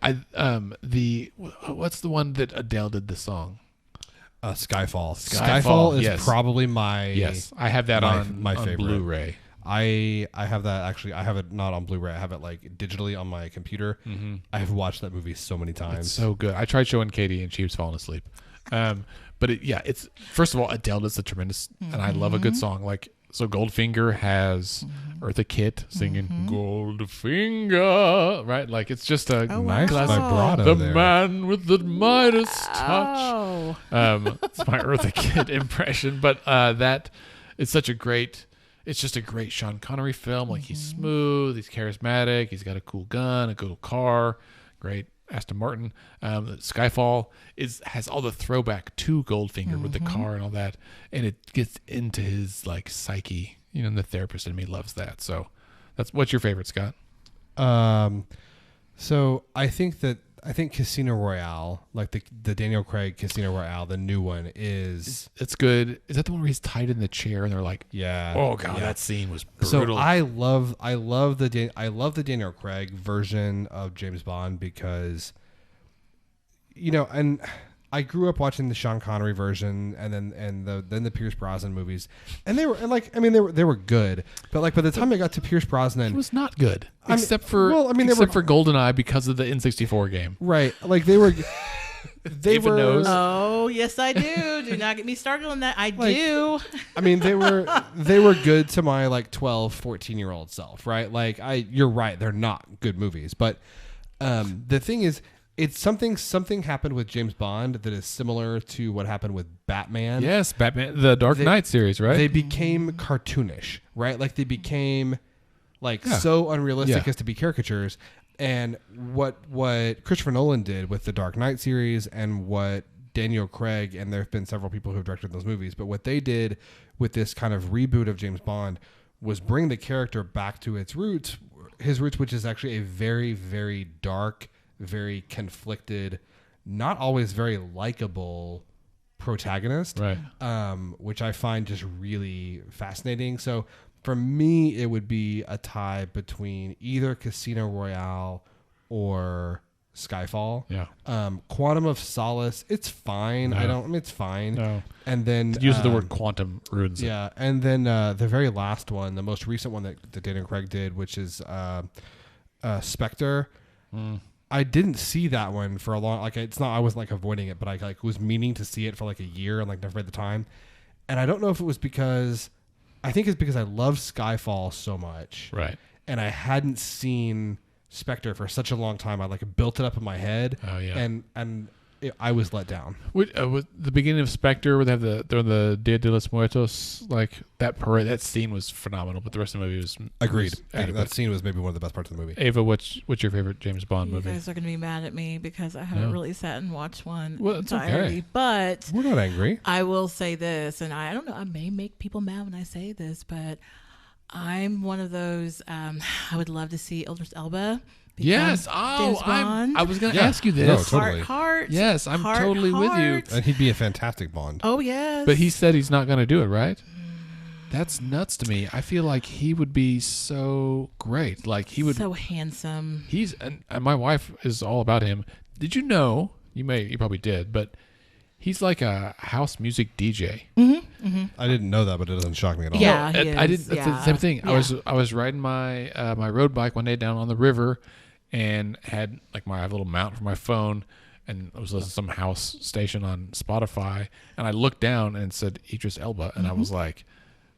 What's the one that Adele did the song?
Skyfall. Skyfall is probably my
I have that on
my favorite
Blu-ray.
I have that actually. I have it not on Blu-ray. I have it like digitally on my computer. I have watched that movie so many times.
It's so good. I tried showing Katie and she was falling asleep. But it's first of all, Adele does a tremendous, and I love a good song. Like, so Goldfinger has Eartha Kitt singing Goldfinger, right? Like, it's just a
nice
classic.
vibrato.
The
there.
Man with the Midas touch. It's my Eartha Kitt impression, but it's such a great. It's just a great Sean Connery film. Like, he's smooth, he's charismatic, he's got a cool gun, a cool car, great Aston Martin. Skyfall has all the throwback to Goldfinger with the car and all that, and it gets into his like psyche. And the therapist in me loves that. So What's your favorite, Scott?
So I think Casino Royale, like the Daniel Craig Casino Royale, the new one it's
good. Is that the one where he's tied in the chair and they're like,
yeah,
oh god, that scene was brutal.
So I love the Daniel Craig version of James Bond because, and I grew up watching the Sean Connery version and then the Pierce Brosnan movies, and they were good, but like by the time I got to Pierce Brosnan,
it was not good except for GoldenEye because of the N64 game,
right? Like they were.
David knows.
Oh yes, I do. Do not get me started on that. I do.
I mean, they were good to my like 12, 14-year-old self, right? Like you're right, they're not good movies, but the thing is. It's something happened with James Bond that is similar to what happened with Batman.
Yes, Batman, the Dark Knight series, right?
They became cartoonish, right? Like they became so unrealistic as to be caricatures. And what Christopher Nolan did with the Dark Knight series and what Daniel Craig, and there have been several people who have directed those movies, but what they did with this kind of reboot of James Bond was bring the character back to his roots, which is actually a very, very dark, very conflicted, not always very likable protagonist,
right?
Which I find just really fascinating. So for me, it would be a tie between either Casino Royale or Skyfall.
Yeah.
Quantum of Solace, it's fine.
No.
It's fine.
No.
And then
the use of the word quantum ruins it.
Yeah. And then the very last one, the most recent one that Daniel Craig did, which is Spectre. I didn't see that one for a long, I wasn't avoiding it, but I was meaning to see it for a year and never had the time. And I don't know if it was because, I think it's because I love Skyfall so much.
Right.
And I hadn't seen Spectre for such a long time. I built it up in my head.
Oh yeah.
And I was let down.
With the beginning of Spectre, where they have they're on the Dia de los Muertos, that parade, that scene was phenomenal. But the rest of the movie was
agreed. That scene was maybe one of the best parts of the movie.
Ava, what's your favorite James Bond movie?
You guys are going to be mad at me because I haven't really sat and watched one.
Well, it's okay.
But
we're not angry.
I will say this, and I don't know, I may make people mad when I say this, but I'm one of those. I would love to see Idris Elba.
Yes. Oh, I was going to ask you this.
No, totally.
Heart.
Yes, I'm totally with you.
And he'd be a fantastic Bond.
Oh, yes.
But he said he's not going to do it, right? That's nuts to me. I feel like he would be so great. He would.
So handsome.
And my wife is all about him. Did you know? You probably did, but he's like a house music DJ.
Mm-hmm, mm-hmm.
I didn't know that, but it doesn't shock me at all.
Yeah,
I didn't. That's the same thing. Yeah. I was riding my my road bike one day down on the river, and had my little mount for my phone, and I was listening to some house station on Spotify, and I looked down and it said Idris Elba, and I was like,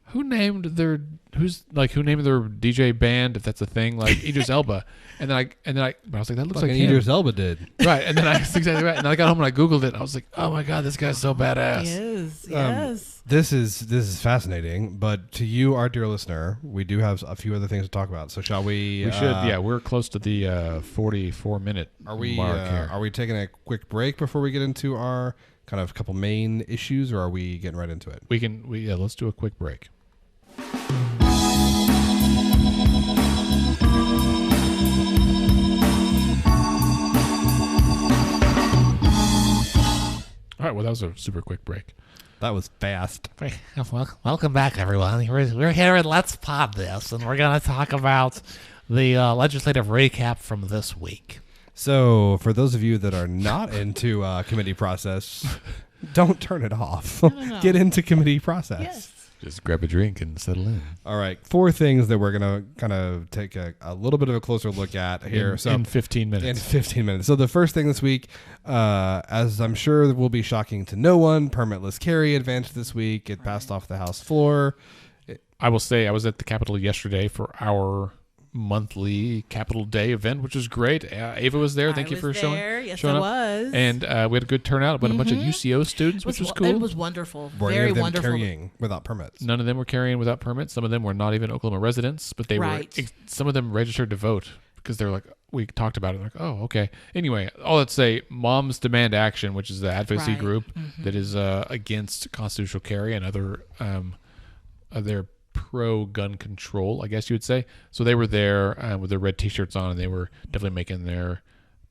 who named their DJ band, if that's a thing, Idris Elba? And then I was like, that looks like him.
Idris Elba did.
Right. And then that's exactly right. And I got home and I Googled it, and I was like, oh my God, this guy's so badass.
He is, yes.
This is fascinating, but to you, our dear listener, we do have a few other things to talk about. So shall we?
We should. Yeah, we're close to the 44-minute mark here.
Are we taking a quick break before we get into our kind of couple main issues, or are we getting right into it?
Let's do a quick break. All right, well, that was a super quick break.
That was fast.
Welcome back, everyone. We're here at Let's Pod This, and we're going to talk about the legislative recap from this week.
So, for those of you that are not into committee process, don't turn it off.
No.
Get into committee process.
Yes.
Just grab a drink and settle in.
All right. 4 things that we're going to kind of take a little bit of a closer look at here.
In 15 minutes.
In 15 minutes. So the first thing this week, as I'm sure will be shocking to no one, permitless carry advanced this week. It passed off the House floor.
I will say I was at the Capitol yesterday for our monthly Capitol Day event, which was great. Ava was there. Thank you for showing up.
Yes, I was.
And we had a good turnout, but a bunch of UCO students, which was cool.
It was wonderful.
Were
Very
any of them
wonderful.
carrying without permits?
None of them were carrying without permits. Some of them were not even Oklahoma residents, but they were. Some of them registered to vote because they're like, we talked about it. Like, oh, okay. Anyway, all that say, Moms Demand Action, which is the advocacy group that is against constitutional carry and other pro-gun control, I guess you would say. So they were there with their red T-shirts on, and they were definitely making their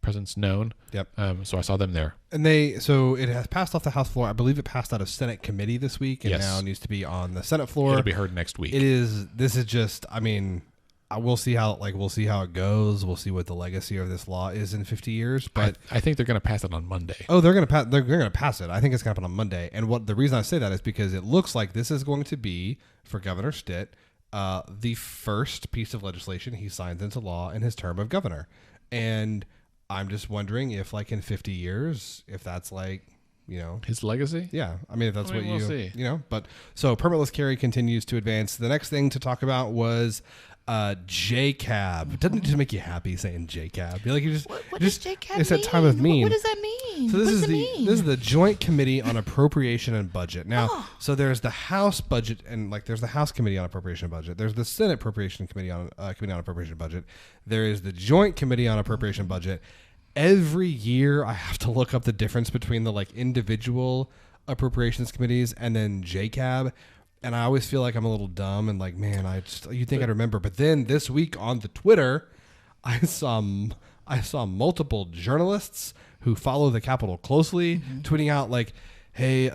presence known.
Yep.
So I saw them there.
And so it has passed off the House floor. I believe it passed out of Senate committee this week, and now needs to be on the Senate floor.
It'll be heard next week.
This is just, I mean, we'll see how it goes. We'll see what the legacy of this law is in 50 years. But
I think they're going to pass it on Monday.
Oh, they're going to pass it. I think it's going to happen on Monday. And the reason I say that is because it looks like this is going to be, for Governor Stitt, the first piece of legislation he signs into law in his term of governor. And I'm just wondering if, like, in 50 years, if that's like,
his legacy.
Yeah, I mean, if that's
we'll see.
But so permitless carry continues to advance. The next thing to talk about was JCAB. Doesn't it just make you happy saying JCAB? Like you just
what does JCAB
it's
mean?
that time of mean.
What does that mean?
So this is the Joint Committee on Appropriation and Budget. Now, so there's the House Budget and there's the House Committee on Appropriation and Budget. There's the Senate Appropriation Committee on Appropriation and Budget. There is the Joint Committee on Appropriation and Budget. Every year I have to look up the difference between the individual appropriations committees and then JCAB. And I always feel like I'm a little dumb and man, you'd think I'd remember. But then this week on the Twitter, I saw multiple journalists who follow the Capitol closely tweeting out hey,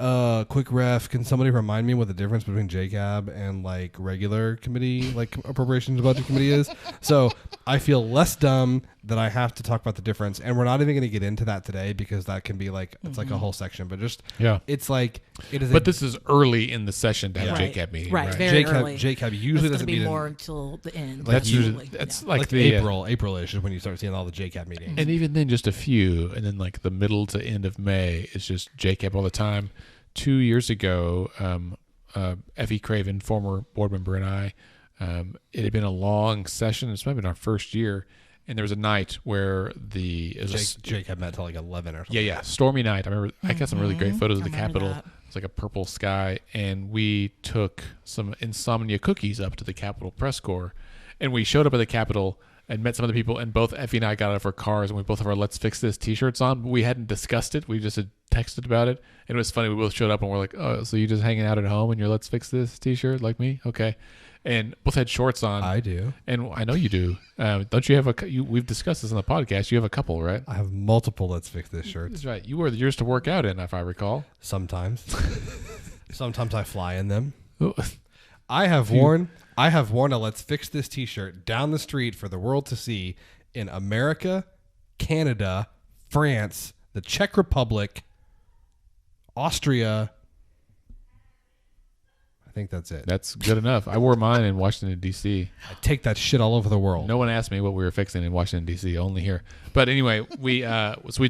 quick ref, can somebody remind me what the difference between JCAB and regular committee, appropriations budget committee is? So I feel less dumb that I have to talk about the difference. And we're not even going to get into that today because that can be it's a whole section, but it's it is.
But this is early in the session to have JCAB meeting.
Right. Very early.
JCAB usually doesn't
be
meet
more until the end.
That's
usually.
That's
April-ish is when you start seeing all the JCAB meetings.
And even then just a few, and then the middle to end of May is just JCAB all the time. 2 years ago, Effie Craven, former board member, and I, it had been a long session. This might have been our first year, and there was a night where
JCAB met till 11 or something.
Yeah, stormy night. I remember. I got some really great photos of the Capitol.
That.
It's like a purple sky, and we took some insomnia cookies up to the Capitol press corps, and we showed up at the Capitol and met some other people, and both Effie and I got out of our cars, and we both have our Let's Fix This t-shirts on, but we hadn't discussed it. We just had texted about it, and it was funny. We both showed up, and we're like, oh, so you just hanging out at home in your Let's Fix This t-shirt like me? Okay. And both had shorts on.
I do.
And I know you do. Don't you have we've discussed this on the podcast. You have a couple, right?
I have multiple Let's Fix This shirts.
That's right. You wear yours to work out in, if I recall.
Sometimes. Sometimes I fly in them. I have worn a Let's Fix This t-shirt down the street for the world to see in America, Canada, France, the Czech Republic, Austria. I think that's it.
That's good enough. I wore mine in Washington, D.C.
I take that shit all over the world.
No one asked me what we were fixing in Washington, D.C., only here. But anyway, we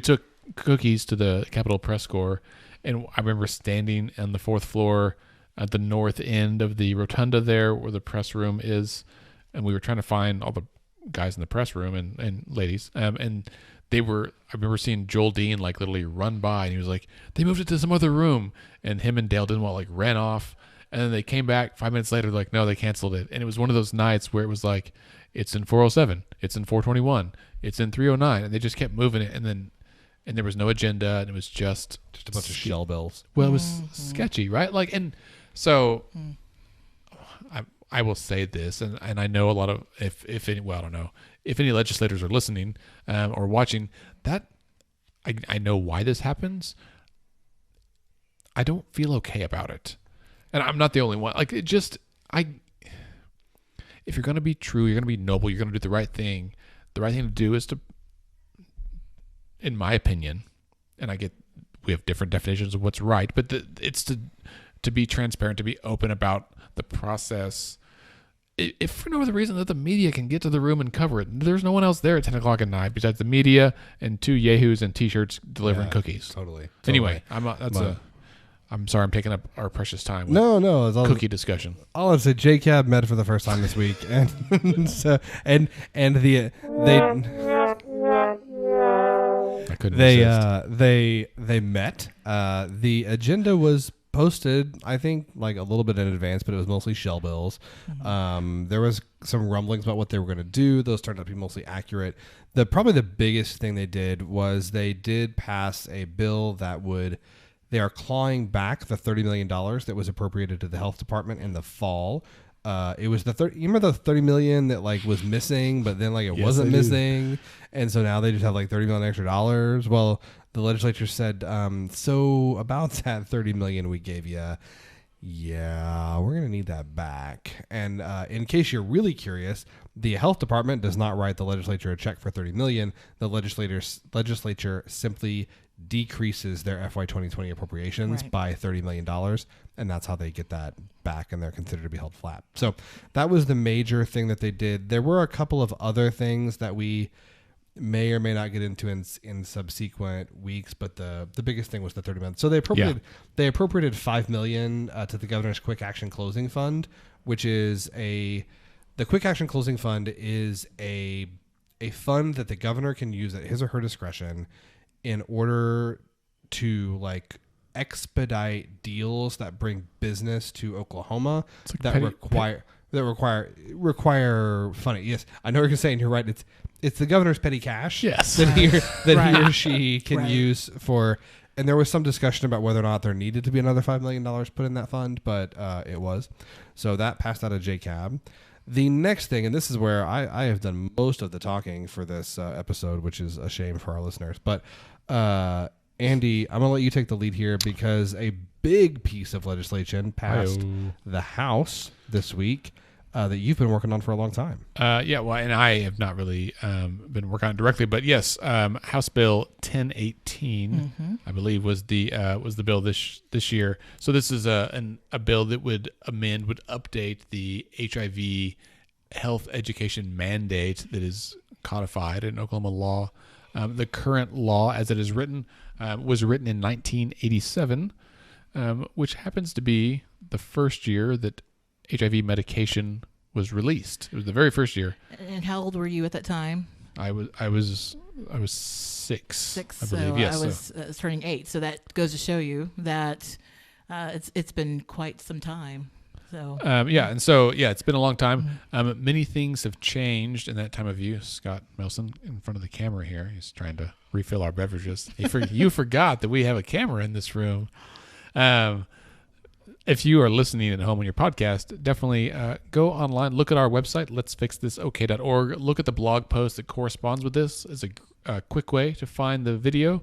took cookies to the Capitol Press Corps, and I remember standing on the fourth floor at the north end of the rotunda there where the press room is, and we were trying to find all the guys in the press room and ladies, and I remember seeing Joel Dean literally run by, and he was like, they moved it to some other room, and him and Dale Denwall ran off, and then they came back 5 minutes later, no, they canceled it. And it was one of those nights where it was it's in 407, it's in 421, it's in 309, and they just kept moving it, and there was no agenda, and it was just
a bunch of shell bills.
Well, it was sketchy, right? So I will say this, and I know a lot of, if any, well, I don't know, if any legislators are listening or watching, that I know why this happens. I don't feel okay about it. And I'm not the only one. If you're going to be true, you're going to be noble, you're going to do the right thing. The right thing to do is to, in my opinion, and I get we have different definitions of what's right, but it's to be transparent, to be open about the process. If for no other reason that the media can get to the room and cover it. There's no one else there at 10 o'clock at night besides the media and two yahoos in T-shirts delivering cookies.
Totally.
Anyway, I'm sorry I'm taking up our precious time with
no, it's all
cookie discussion.
All I'd say, JCAB met for the first time this week, and they met. The agenda was posted, I think, a little bit in advance, but it was mostly shell bills. There was some rumblings about what they were going to do. Those turned out to be mostly accurate. Probably the biggest thing they did was they did pass a bill that they are clawing back the $30 million that was appropriated to the health department in the fall. it was you remember the 30 million that like was missing, but then like it wasn't missing, and so now they just have like $30 million extra dollars. Well, the legislature said, so about that 30 million we gave you, yeah, we're gonna need that back. And in case you're really curious, the health department does not write the legislature a check for 30 million. The legislature simply decreases their FY 2020 appropriations by $30 million, and that's how they get that back, and they're considered to be held flat. So that was the major thing that they did. There were a couple of other things that we may or may not get into in subsequent weeks, but the biggest thing was the 30 million. So they appropriated $5 million to the governor's Quick Action Closing Fund, which is the Quick Action Closing Fund is a fund that the governor can use at his or her discretion in order to like expedite deals that bring business to Oklahoma that require funding. Yes, I know what you're saying. You're right. It's the governor's petty cash.
Yes,
that he or she can use for. And there was some discussion about whether or not there needed to be another $5 million put in that fund, but it was. So that passed out of JCAB. The next thing, and this is where I have done most of the talking for this episode, which is a shame for our listeners. But Andy, I'm going to let you take the lead here because a big piece of legislation passed the House this week that you've been working on for a long time.
Well, and I have not really been working on it directly, but yes, House Bill 1018, I believe, was the bill this year. So this is a bill that would update the HIV health education mandate that is codified in Oklahoma law. The current law, as it is written, was written in 1987, which happens to be the first year that HIV medication was released. It was the very first year.
And how old were you at that time?
I was 6. I believe.
So
yes,
I was turning 8. So that goes to show you that it's been quite some time. So it's been a long time. Many things have changed in that time of use. Scott Melson in front of the camera here. He's trying to refill our beverages. You forgot that we have a camera in this room. If you are listening at home on your podcast, definitely go online, look at our website, letsfixthisok.org. Look at the blog post that corresponds with this. It's a quick way to find the video.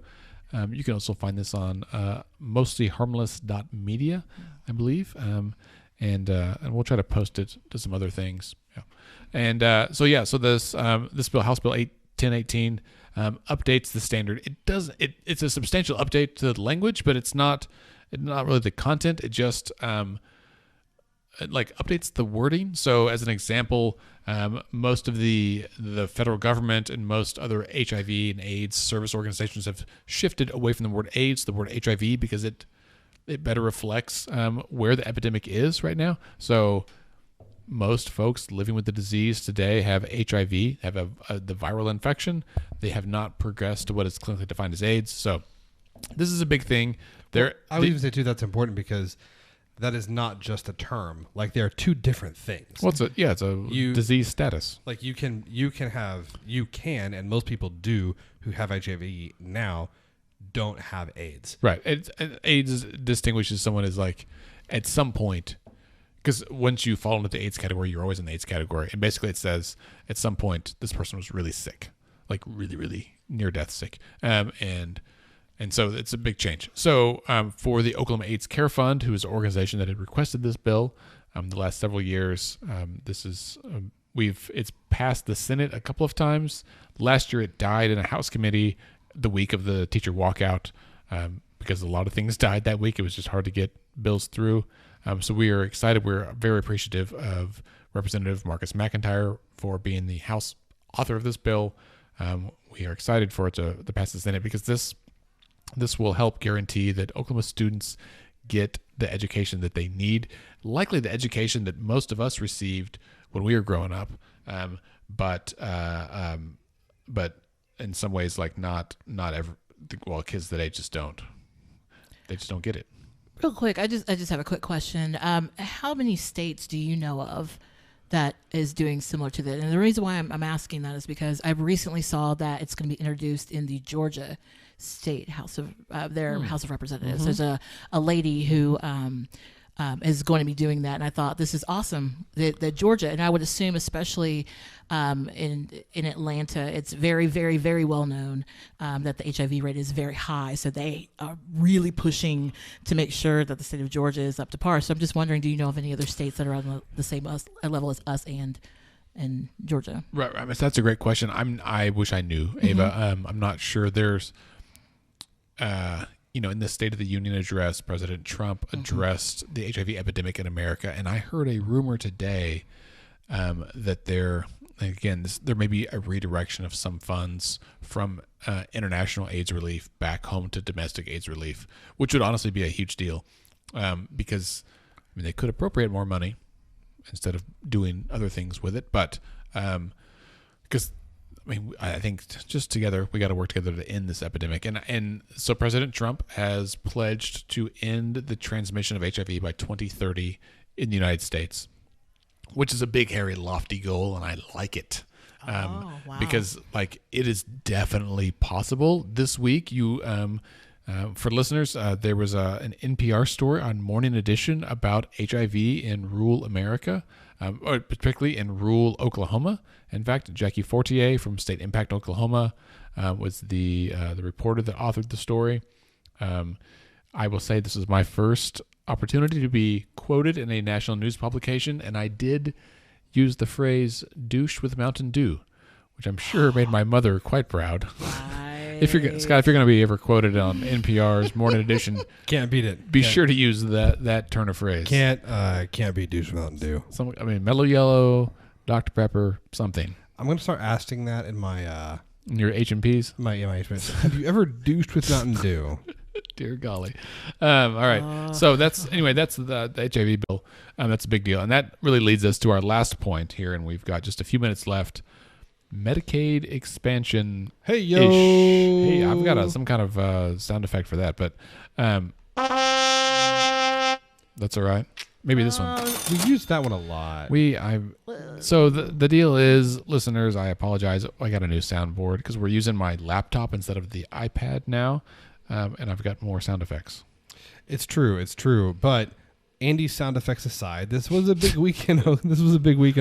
You can also find this on mostlyharmless.media, I believe. And we'll try to post it to some other things. Yeah. And so this bill, House Bill 1018, updates the standard. It's a substantial update to the language, but it's not really the content. It just updates the wording. So as an example, most of the federal government and most other HIV and AIDS service organizations have shifted away from the word AIDS to the word HIV because it better reflects where the epidemic is right now. So most folks living with the disease today have HIV, have the viral infection. They have not progressed to what is clinically defined as AIDS. So this is a big thing.
I would even say, too, that's important because that is not just a term. Like, there are two different things.
Well, it's a disease status.
Like, you can, and most people do who have HIV now don't have AIDS.
Right. AIDS distinguishes someone as, like, at some point, because once you fall into the AIDS category, you're always in the AIDS category. And basically it says at some point this person was really sick, like really, really near death sick. And so it's a big change. So for the Oklahoma AIDS Care Fund, who is an organization that had requested this bill the last several years, it's passed the Senate a couple of times. Last year it died in a House committee the week of the teacher walkout because a lot of things died that week. It was just hard to get bills through. So we are excited. We're very appreciative of Representative Marcus McIntyre for being the House author of this bill. We are excited for it to pass the Senate because this will help guarantee that Oklahoma students get the education that they need, likely the education that most of us received when we were growing up, but in some ways, like not ever. Well, kids today just don't. They just don't get it.
Real quick, I just have a quick question. How many states do you know of that is doing similar to that? And the reason why I'm asking that is because I recently saw that it's going to be introduced in the Georgia State House of Representatives. Mm-hmm. There's a lady who is going to be doing that. And I thought this is awesome that Georgia, and I would assume especially in Atlanta, it's very, very, very well known that the HIV rate is very high. So they are really pushing to make sure that the state of Georgia is up to par. So I'm just wondering, do you know of any other states that are on the same level as us and Georgia?
Right. I mean, that's a great question. I wish I knew, Ava. I'm not sure. There's, in the State of the Union address, President Trump addressed the HIV epidemic in America, and I heard a rumor today that there may be a redirection of some funds from international AIDS relief back home to domestic AIDS relief, which would honestly be a huge deal, because they could appropriate more money instead of doing other things with it, but because I think just together we got to work together to end this epidemic, and so President Trump has pledged to end the transmission of HIV by 2030 in the United States, which is a big, hairy, lofty goal, and I like it.
Wow.
Because it is definitely possible. This week, for listeners, there was an NPR story on Morning Edition about HIV in rural America, or particularly in rural Oklahoma. In fact, Jackie Fortier from State Impact Oklahoma was the reporter that authored the story. I will say this is my first opportunity to be quoted in a national news publication, and I did use the phrase "douche with Mountain Dew," which I'm sure made my mother quite proud. If you're going to be ever quoted on NPR's Morning Edition,
can't beat it.
Be sure to use that turn of phrase.
Can't beat douche with Mountain Dew.
Mellow Yellow, Dr. Pepper, something.
I'm going to start asking that in my
in your H&Ps.
My H&Ps. Have you ever douched with Mountain Dew?
Dear golly. All right. So that's the HIV bill. That's a big deal. And that really leads us to our last point here, and we've got just a few minutes left. Medicaid expansion.
Hey, yo.
Hey, I've got some kind of sound effect for that, but that's all right. Maybe this one.
We used that one a lot.
So the deal is, listeners, I apologize. I got a new soundboard because we're using my laptop instead of the iPad now. And I've got more sound effects.
It's true. But Andy's sound effects aside, this was a big week in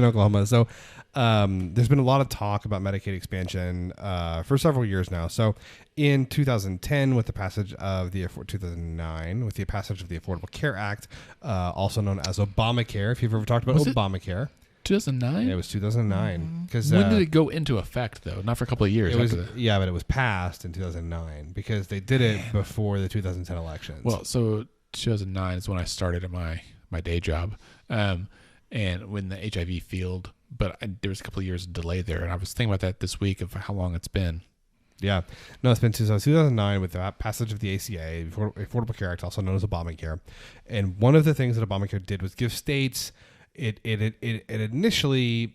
Oklahoma. So there's been a lot of talk about Medicaid expansion for several years now. So in 2010, with the passage of 2009, with the passage of the Affordable Care Act, also known as Obamacare. If you've ever talked about Obamacare.
2009?
Yeah, it was 2009.
When did it go into effect, though? Not for a couple of years.
But it was passed in 2009 because they did it before the 2010 elections.
Well, so 2009 is when I started at my day job, and when the HIV field, but there was a couple of years of delay there, and I was thinking about that this week of how long it's been.
Yeah. No, it's been 2009 with the passage of the ACA, Affordable Care Act, also known as Obamacare. And one of the things that Obamacare did was give states... It initially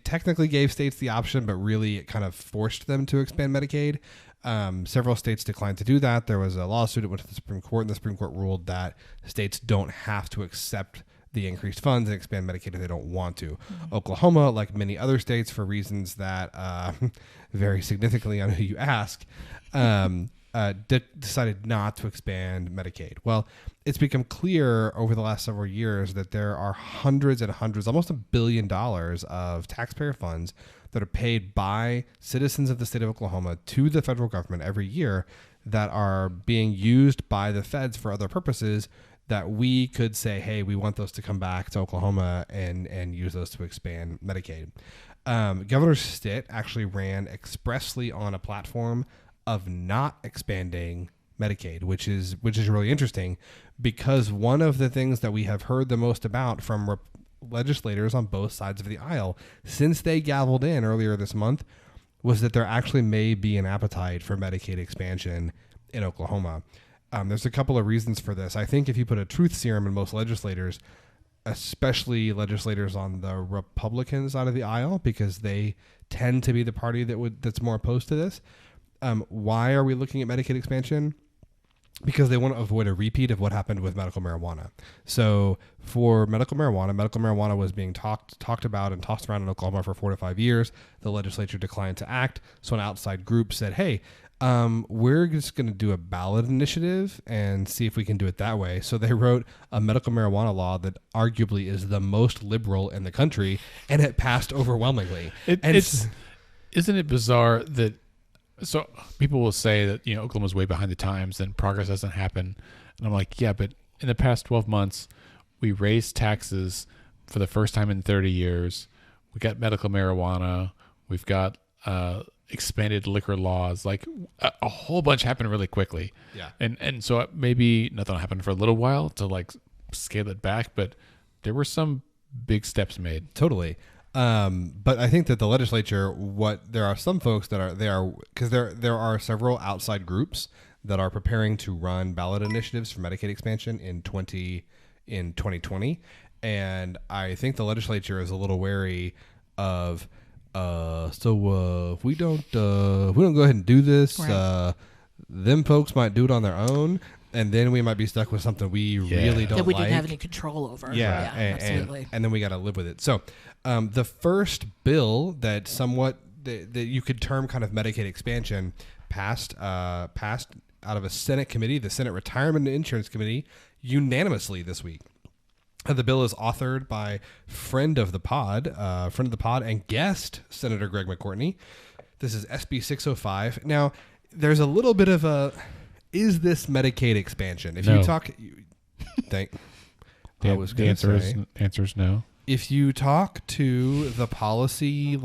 technically gave states the option, but really it kind of forced them to expand Medicaid. Several states declined to do that. There was a lawsuit that went to the Supreme Court, and the Supreme Court ruled that states don't have to accept the increased funds and expand Medicaid if they don't want to. Mm-hmm. Oklahoma, like many other states, for reasons that vary significantly on who you ask, decided not to expand Medicaid. Well, it's become clear over the last several years that there are hundreds and hundreds, almost $1 billion of taxpayer funds that are paid by citizens of the state of Oklahoma to the federal government every year that are being used by the feds for other purposes that we could say, hey, we want those to come back to Oklahoma and use those to expand Medicaid. Governor Stitt actually ran expressly on a platform of not expanding Medicaid, which is really interesting, because one of the things that we have heard the most about from legislators on both sides of the aisle since they gavelled in earlier this month was that there actually may be an appetite for Medicaid expansion in Oklahoma. There's a couple of reasons for this. I think if you put a truth serum in most legislators, especially legislators on the Republican side of the aisle, because they tend to be the party that's more opposed to this. Why are we looking at Medicaid expansion? Because they want to avoid a repeat of what happened with medical marijuana. So for medical marijuana was being talked about and tossed around in Oklahoma for 4 to 5 years. The legislature declined to act. So an outside group said, hey, We're just going to do a ballot initiative and see if we can do it that way. So they wrote a medical marijuana law that arguably is the most liberal in the country, and it passed overwhelmingly.
Isn't it bizarre that so people will say that Oklahoma's way behind the times and progress doesn't happen, and I'm like, yeah, but in the past 12 months, we raised taxes for the first time in 30 years. We got medical marijuana. We've got expanded liquor laws. Like a whole bunch happened really quickly.
Yeah.
And so maybe nothing will happen for a little while to like scale it back, but there were some big steps made.
Totally. But I think that the legislature, there are some folks that because there are several outside groups that are preparing to run ballot initiatives for Medicaid expansion in 2020. And I think the legislature is a little wary of, if we don't go ahead and do this,
right.
Them folks might do it on their own, and then we might be stuck with something we really don't like.
That we didn't have any control over.
Yeah,
absolutely.
And then we got to live with it. So the first bill that you could term kind of Medicaid expansion passed out of a Senate committee, the Senate Retirement and Insurance Committee, unanimously this week. The bill is authored by friend of the pod and guest Senator Greg McCourtney. This is SB 605. Now, there's a little bit of is this Medicaid expansion? If
no.
you talk, the
answer is no.
If you talk to the policy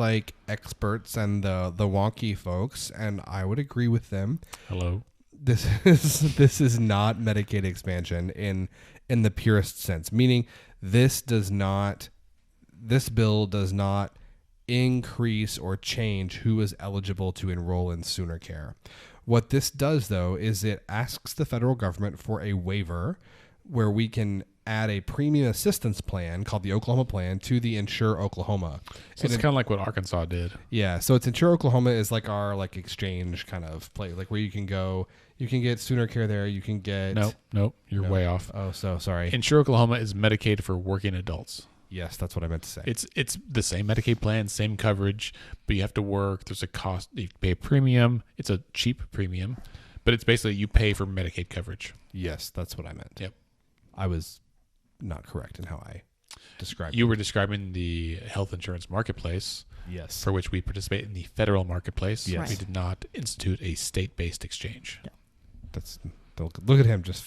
experts and the wonky folks, and I would agree with them.
Hello.
This is not Medicaid expansion in the purest sense, meaning this bill does not increase or change who is eligible to enroll in Sooner Care. What this does, though, is it asks the federal government for a waiver where we can add a premium assistance plan called the Oklahoma Plan to the Insure Oklahoma.
So it's kind of like what Arkansas did.
Yeah, so it's Insure Oklahoma is like our exchange kind of place, where you can go. You can get Sooner Care there. You can get...
Nope. You're way off.
Oh, so sorry.
Insure Oklahoma is Medicaid for working adults.
Yes, that's what I meant to say.
It's the same Medicaid plan, same coverage, but you have to work. There's a cost. You pay a premium. It's a cheap premium, but it's basically you pay for Medicaid coverage.
Yes, that's what I meant.
Yep.
I was not correct in how I described it.
You were describing the health insurance marketplace.
Yes.
For which we participate in the federal marketplace.
Yes.
We did not institute a state-based exchange.
No.
Look at him just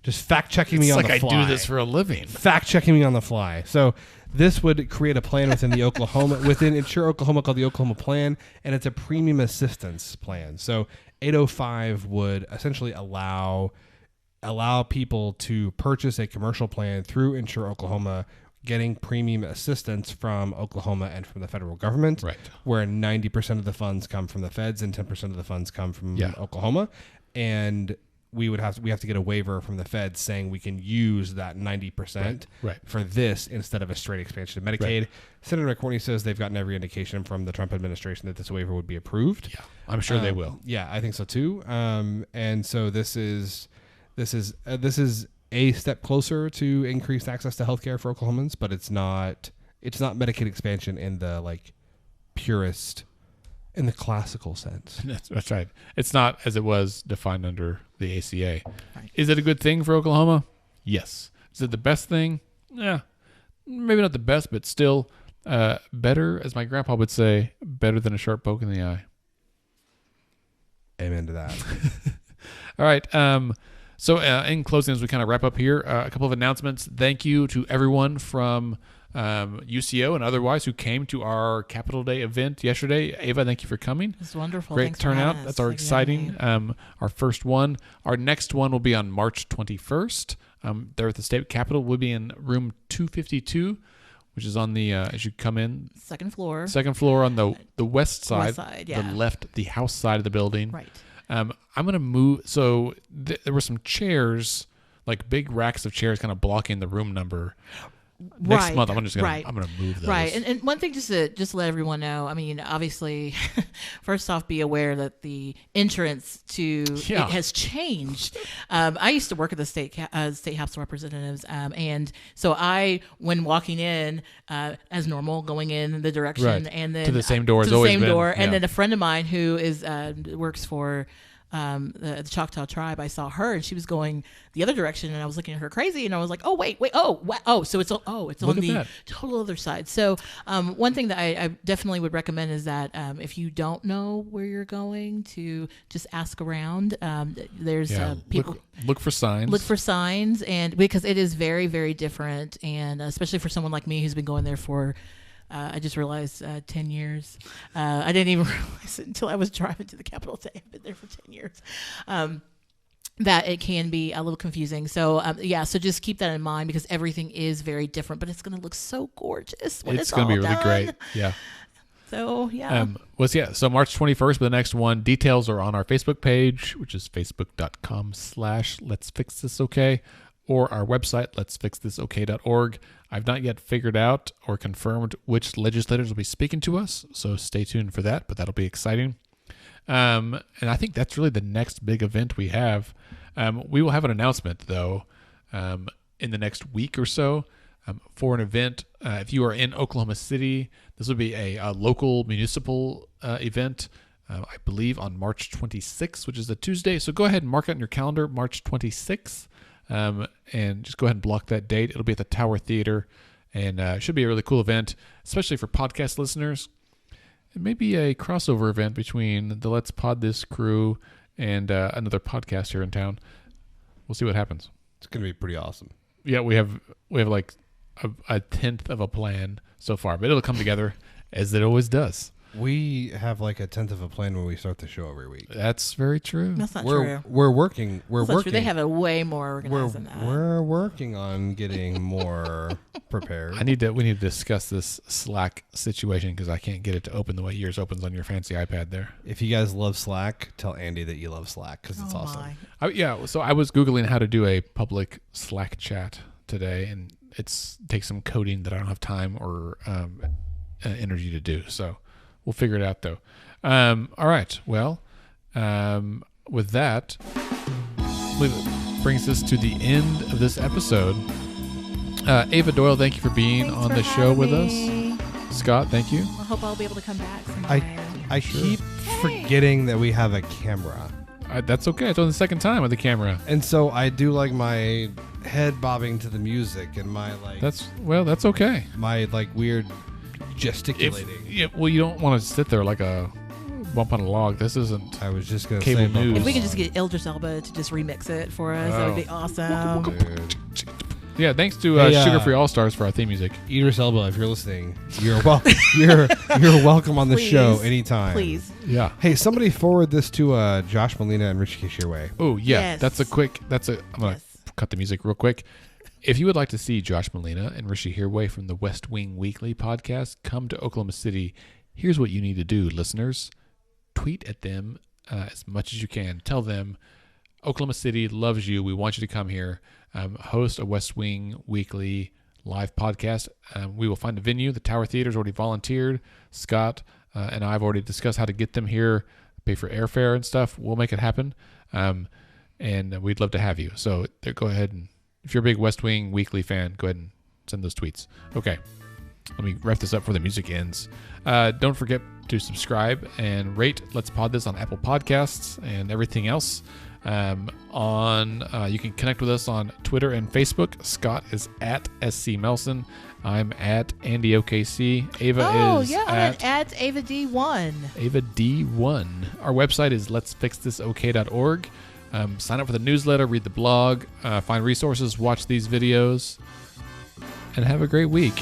fact checking me on the fly.
It's like I do this for a living.
Fact checking me on the fly. So this would create a plan within within Insure Oklahoma called the Oklahoma Plan, and it's a premium assistance plan. So 805 would essentially allow people to purchase a commercial plan through Insure Oklahoma, getting premium assistance from Oklahoma and from the federal government,
right?
Where 90% of the funds come from the feds and 10% of the funds come from Oklahoma, and we have to get a waiver from the feds saying we can use that 90% for this instead of a straight expansion of Medicaid. Right. Senator McCourtney says they've gotten every indication from the Trump administration that this waiver would be approved.
Yeah, I'm sure they will.
Yeah, I think so too. And so this is a step closer to increased access to healthcare for Oklahomans, but it's not Medicaid expansion in the purest, in the classical sense.
That's right. It's not as it was defined under the ACA.
Right.
Is it a good thing for Oklahoma? Yes. Is it the best thing? Yeah, maybe not the best, but still better, as my grandpa would say, better than a sharp poke in the eye.
Amen to that.
All right. So in closing, as we kind of wrap up here, a couple of announcements. Thank you to everyone from UCO and otherwise who came to our Capitol Day event yesterday. Ava, thank you for coming.
It's wonderful.
Great
Thanks
turnout.
For
That's our exciting. Our first one. Our next one will be on March 21st. There at the state capitol. We'll be in room 252, which is on the as you come in.
Second floor
on the west side.
Yeah.
The house side of the building.
Right.
I'm going to move. So there were some chairs, like big racks of chairs kind of blocking the room number. Next month, I'm gonna move those.
Right, and one thing just to let everyone know. I mean, obviously, first off, be aware that the entrance to it has changed. I used to work at the state House of Representatives, and so when walking in as normal, going in the direction, and then
to the same door as always been.
And then a friend of mine who works for the Choctaw tribe, I saw her and she was going the other direction, and I was looking at her crazy, and I was like, oh wait, so it's on the total other side. So one thing that I definitely would recommend is that if you don't know where you're going, to just ask around. There's people
look for signs.
Look for signs, and because it is very, very different, and especially for someone like me who's been going there for. I just realized 10 years. I didn't even realize it until I was driving to the Capitol today. I've been there for 10 years. That it can be a little confusing. So, so just keep that in mind, because everything is very different, but it's going to look so gorgeous when it's all done. It's going to be really great.
Yeah.
So, yeah.
So March 21st, but the next one, details are on our Facebook page, which is facebook.com/Let's Fix This Okay, or our website, letsfixthisok.org. I've not yet figured out or confirmed which legislators will be speaking to us, so stay tuned for that, but that'll be exciting. And I think that's really the next big event we have. We will have an announcement, though, in the next week or so for an event. If you are in Oklahoma City, this will be a local municipal event, I believe on March 26th, which is a Tuesday. So go ahead and mark it on your calendar, March 26th. And just go ahead and block that date. It'll be at the Tower Theater, and it should be a really cool event, especially for podcast listeners. It may be a crossover event between the Let's Pod This crew and another podcast here in town. We'll see what happens.
It's going to be pretty awesome.
Yeah, we have like a tenth of a plan so far, but it'll come together as it always does.
We have like a tenth of a plan when we start the show every week.
That's very true.
That's not true.
We're working.
That's not true. They have a way more organized than that.
We're working on getting more prepared.
We need to discuss this Slack situation, because I can't get it to open the way yours opens on your fancy iPad there.
If you guys love Slack, tell Andy that you love Slack, because it's awesome.
So I was Googling how to do a public Slack chat today, and it takes some coding that I don't have time or energy to do. So we'll figure it out, though. All right. Well, with that, brings us to the end of this episode. Ava Doyle, thank you for being on the show with us. Scott, thank you.
I hope I'll be able to come back sometime.
I keep forgetting that we have a camera.
That's okay. It's only the second time with the camera.
And so I do like my head bobbing to the music and my like.
That's okay.
My like weird gesticulating.
You don't want to sit there like a bump on a log. This isn't.
I was just gonna
cable
say
news.
If we could just get Idris Elba to just remix it for us, that would be awesome.
Dude.
Yeah, thanks to Sugar Free All Stars for our theme music.
Idris Elba, if you're listening, you're welcome. you're welcome on the show anytime.
Please.
Yeah.
Hey, somebody forward this to Josh Molina and Richie Shirway.
Oh yeah, yes. I'm gonna cut the music real quick. If you would like to see Josh Molina and Rishi Herway from the West Wing Weekly podcast come to Oklahoma City, here's what you need to do, listeners. Tweet at them as much as you can. Tell them Oklahoma City loves you. We want you to come here. Host a West Wing Weekly live podcast. We will find a venue. The Tower Theater's already volunteered. Scott and I have already discussed how to get them here, pay for airfare and stuff. We'll make it happen. And we'd love to have you. So go ahead and, if you're a big West Wing Weekly fan, go ahead and send those tweets. Okay, let me wrap this up before the music ends. Don't forget to subscribe and rate Let's Pod This on Apple Podcasts and everything else. You can connect with us on Twitter and Facebook. Scott is at SC Melson. I'm at Andy OKC. Ava is
at Ava D1.
Ava D1. Our website is letsfixthisok.org. Sign up for the newsletter, read the blog, find resources, watch these videos, and have a great week.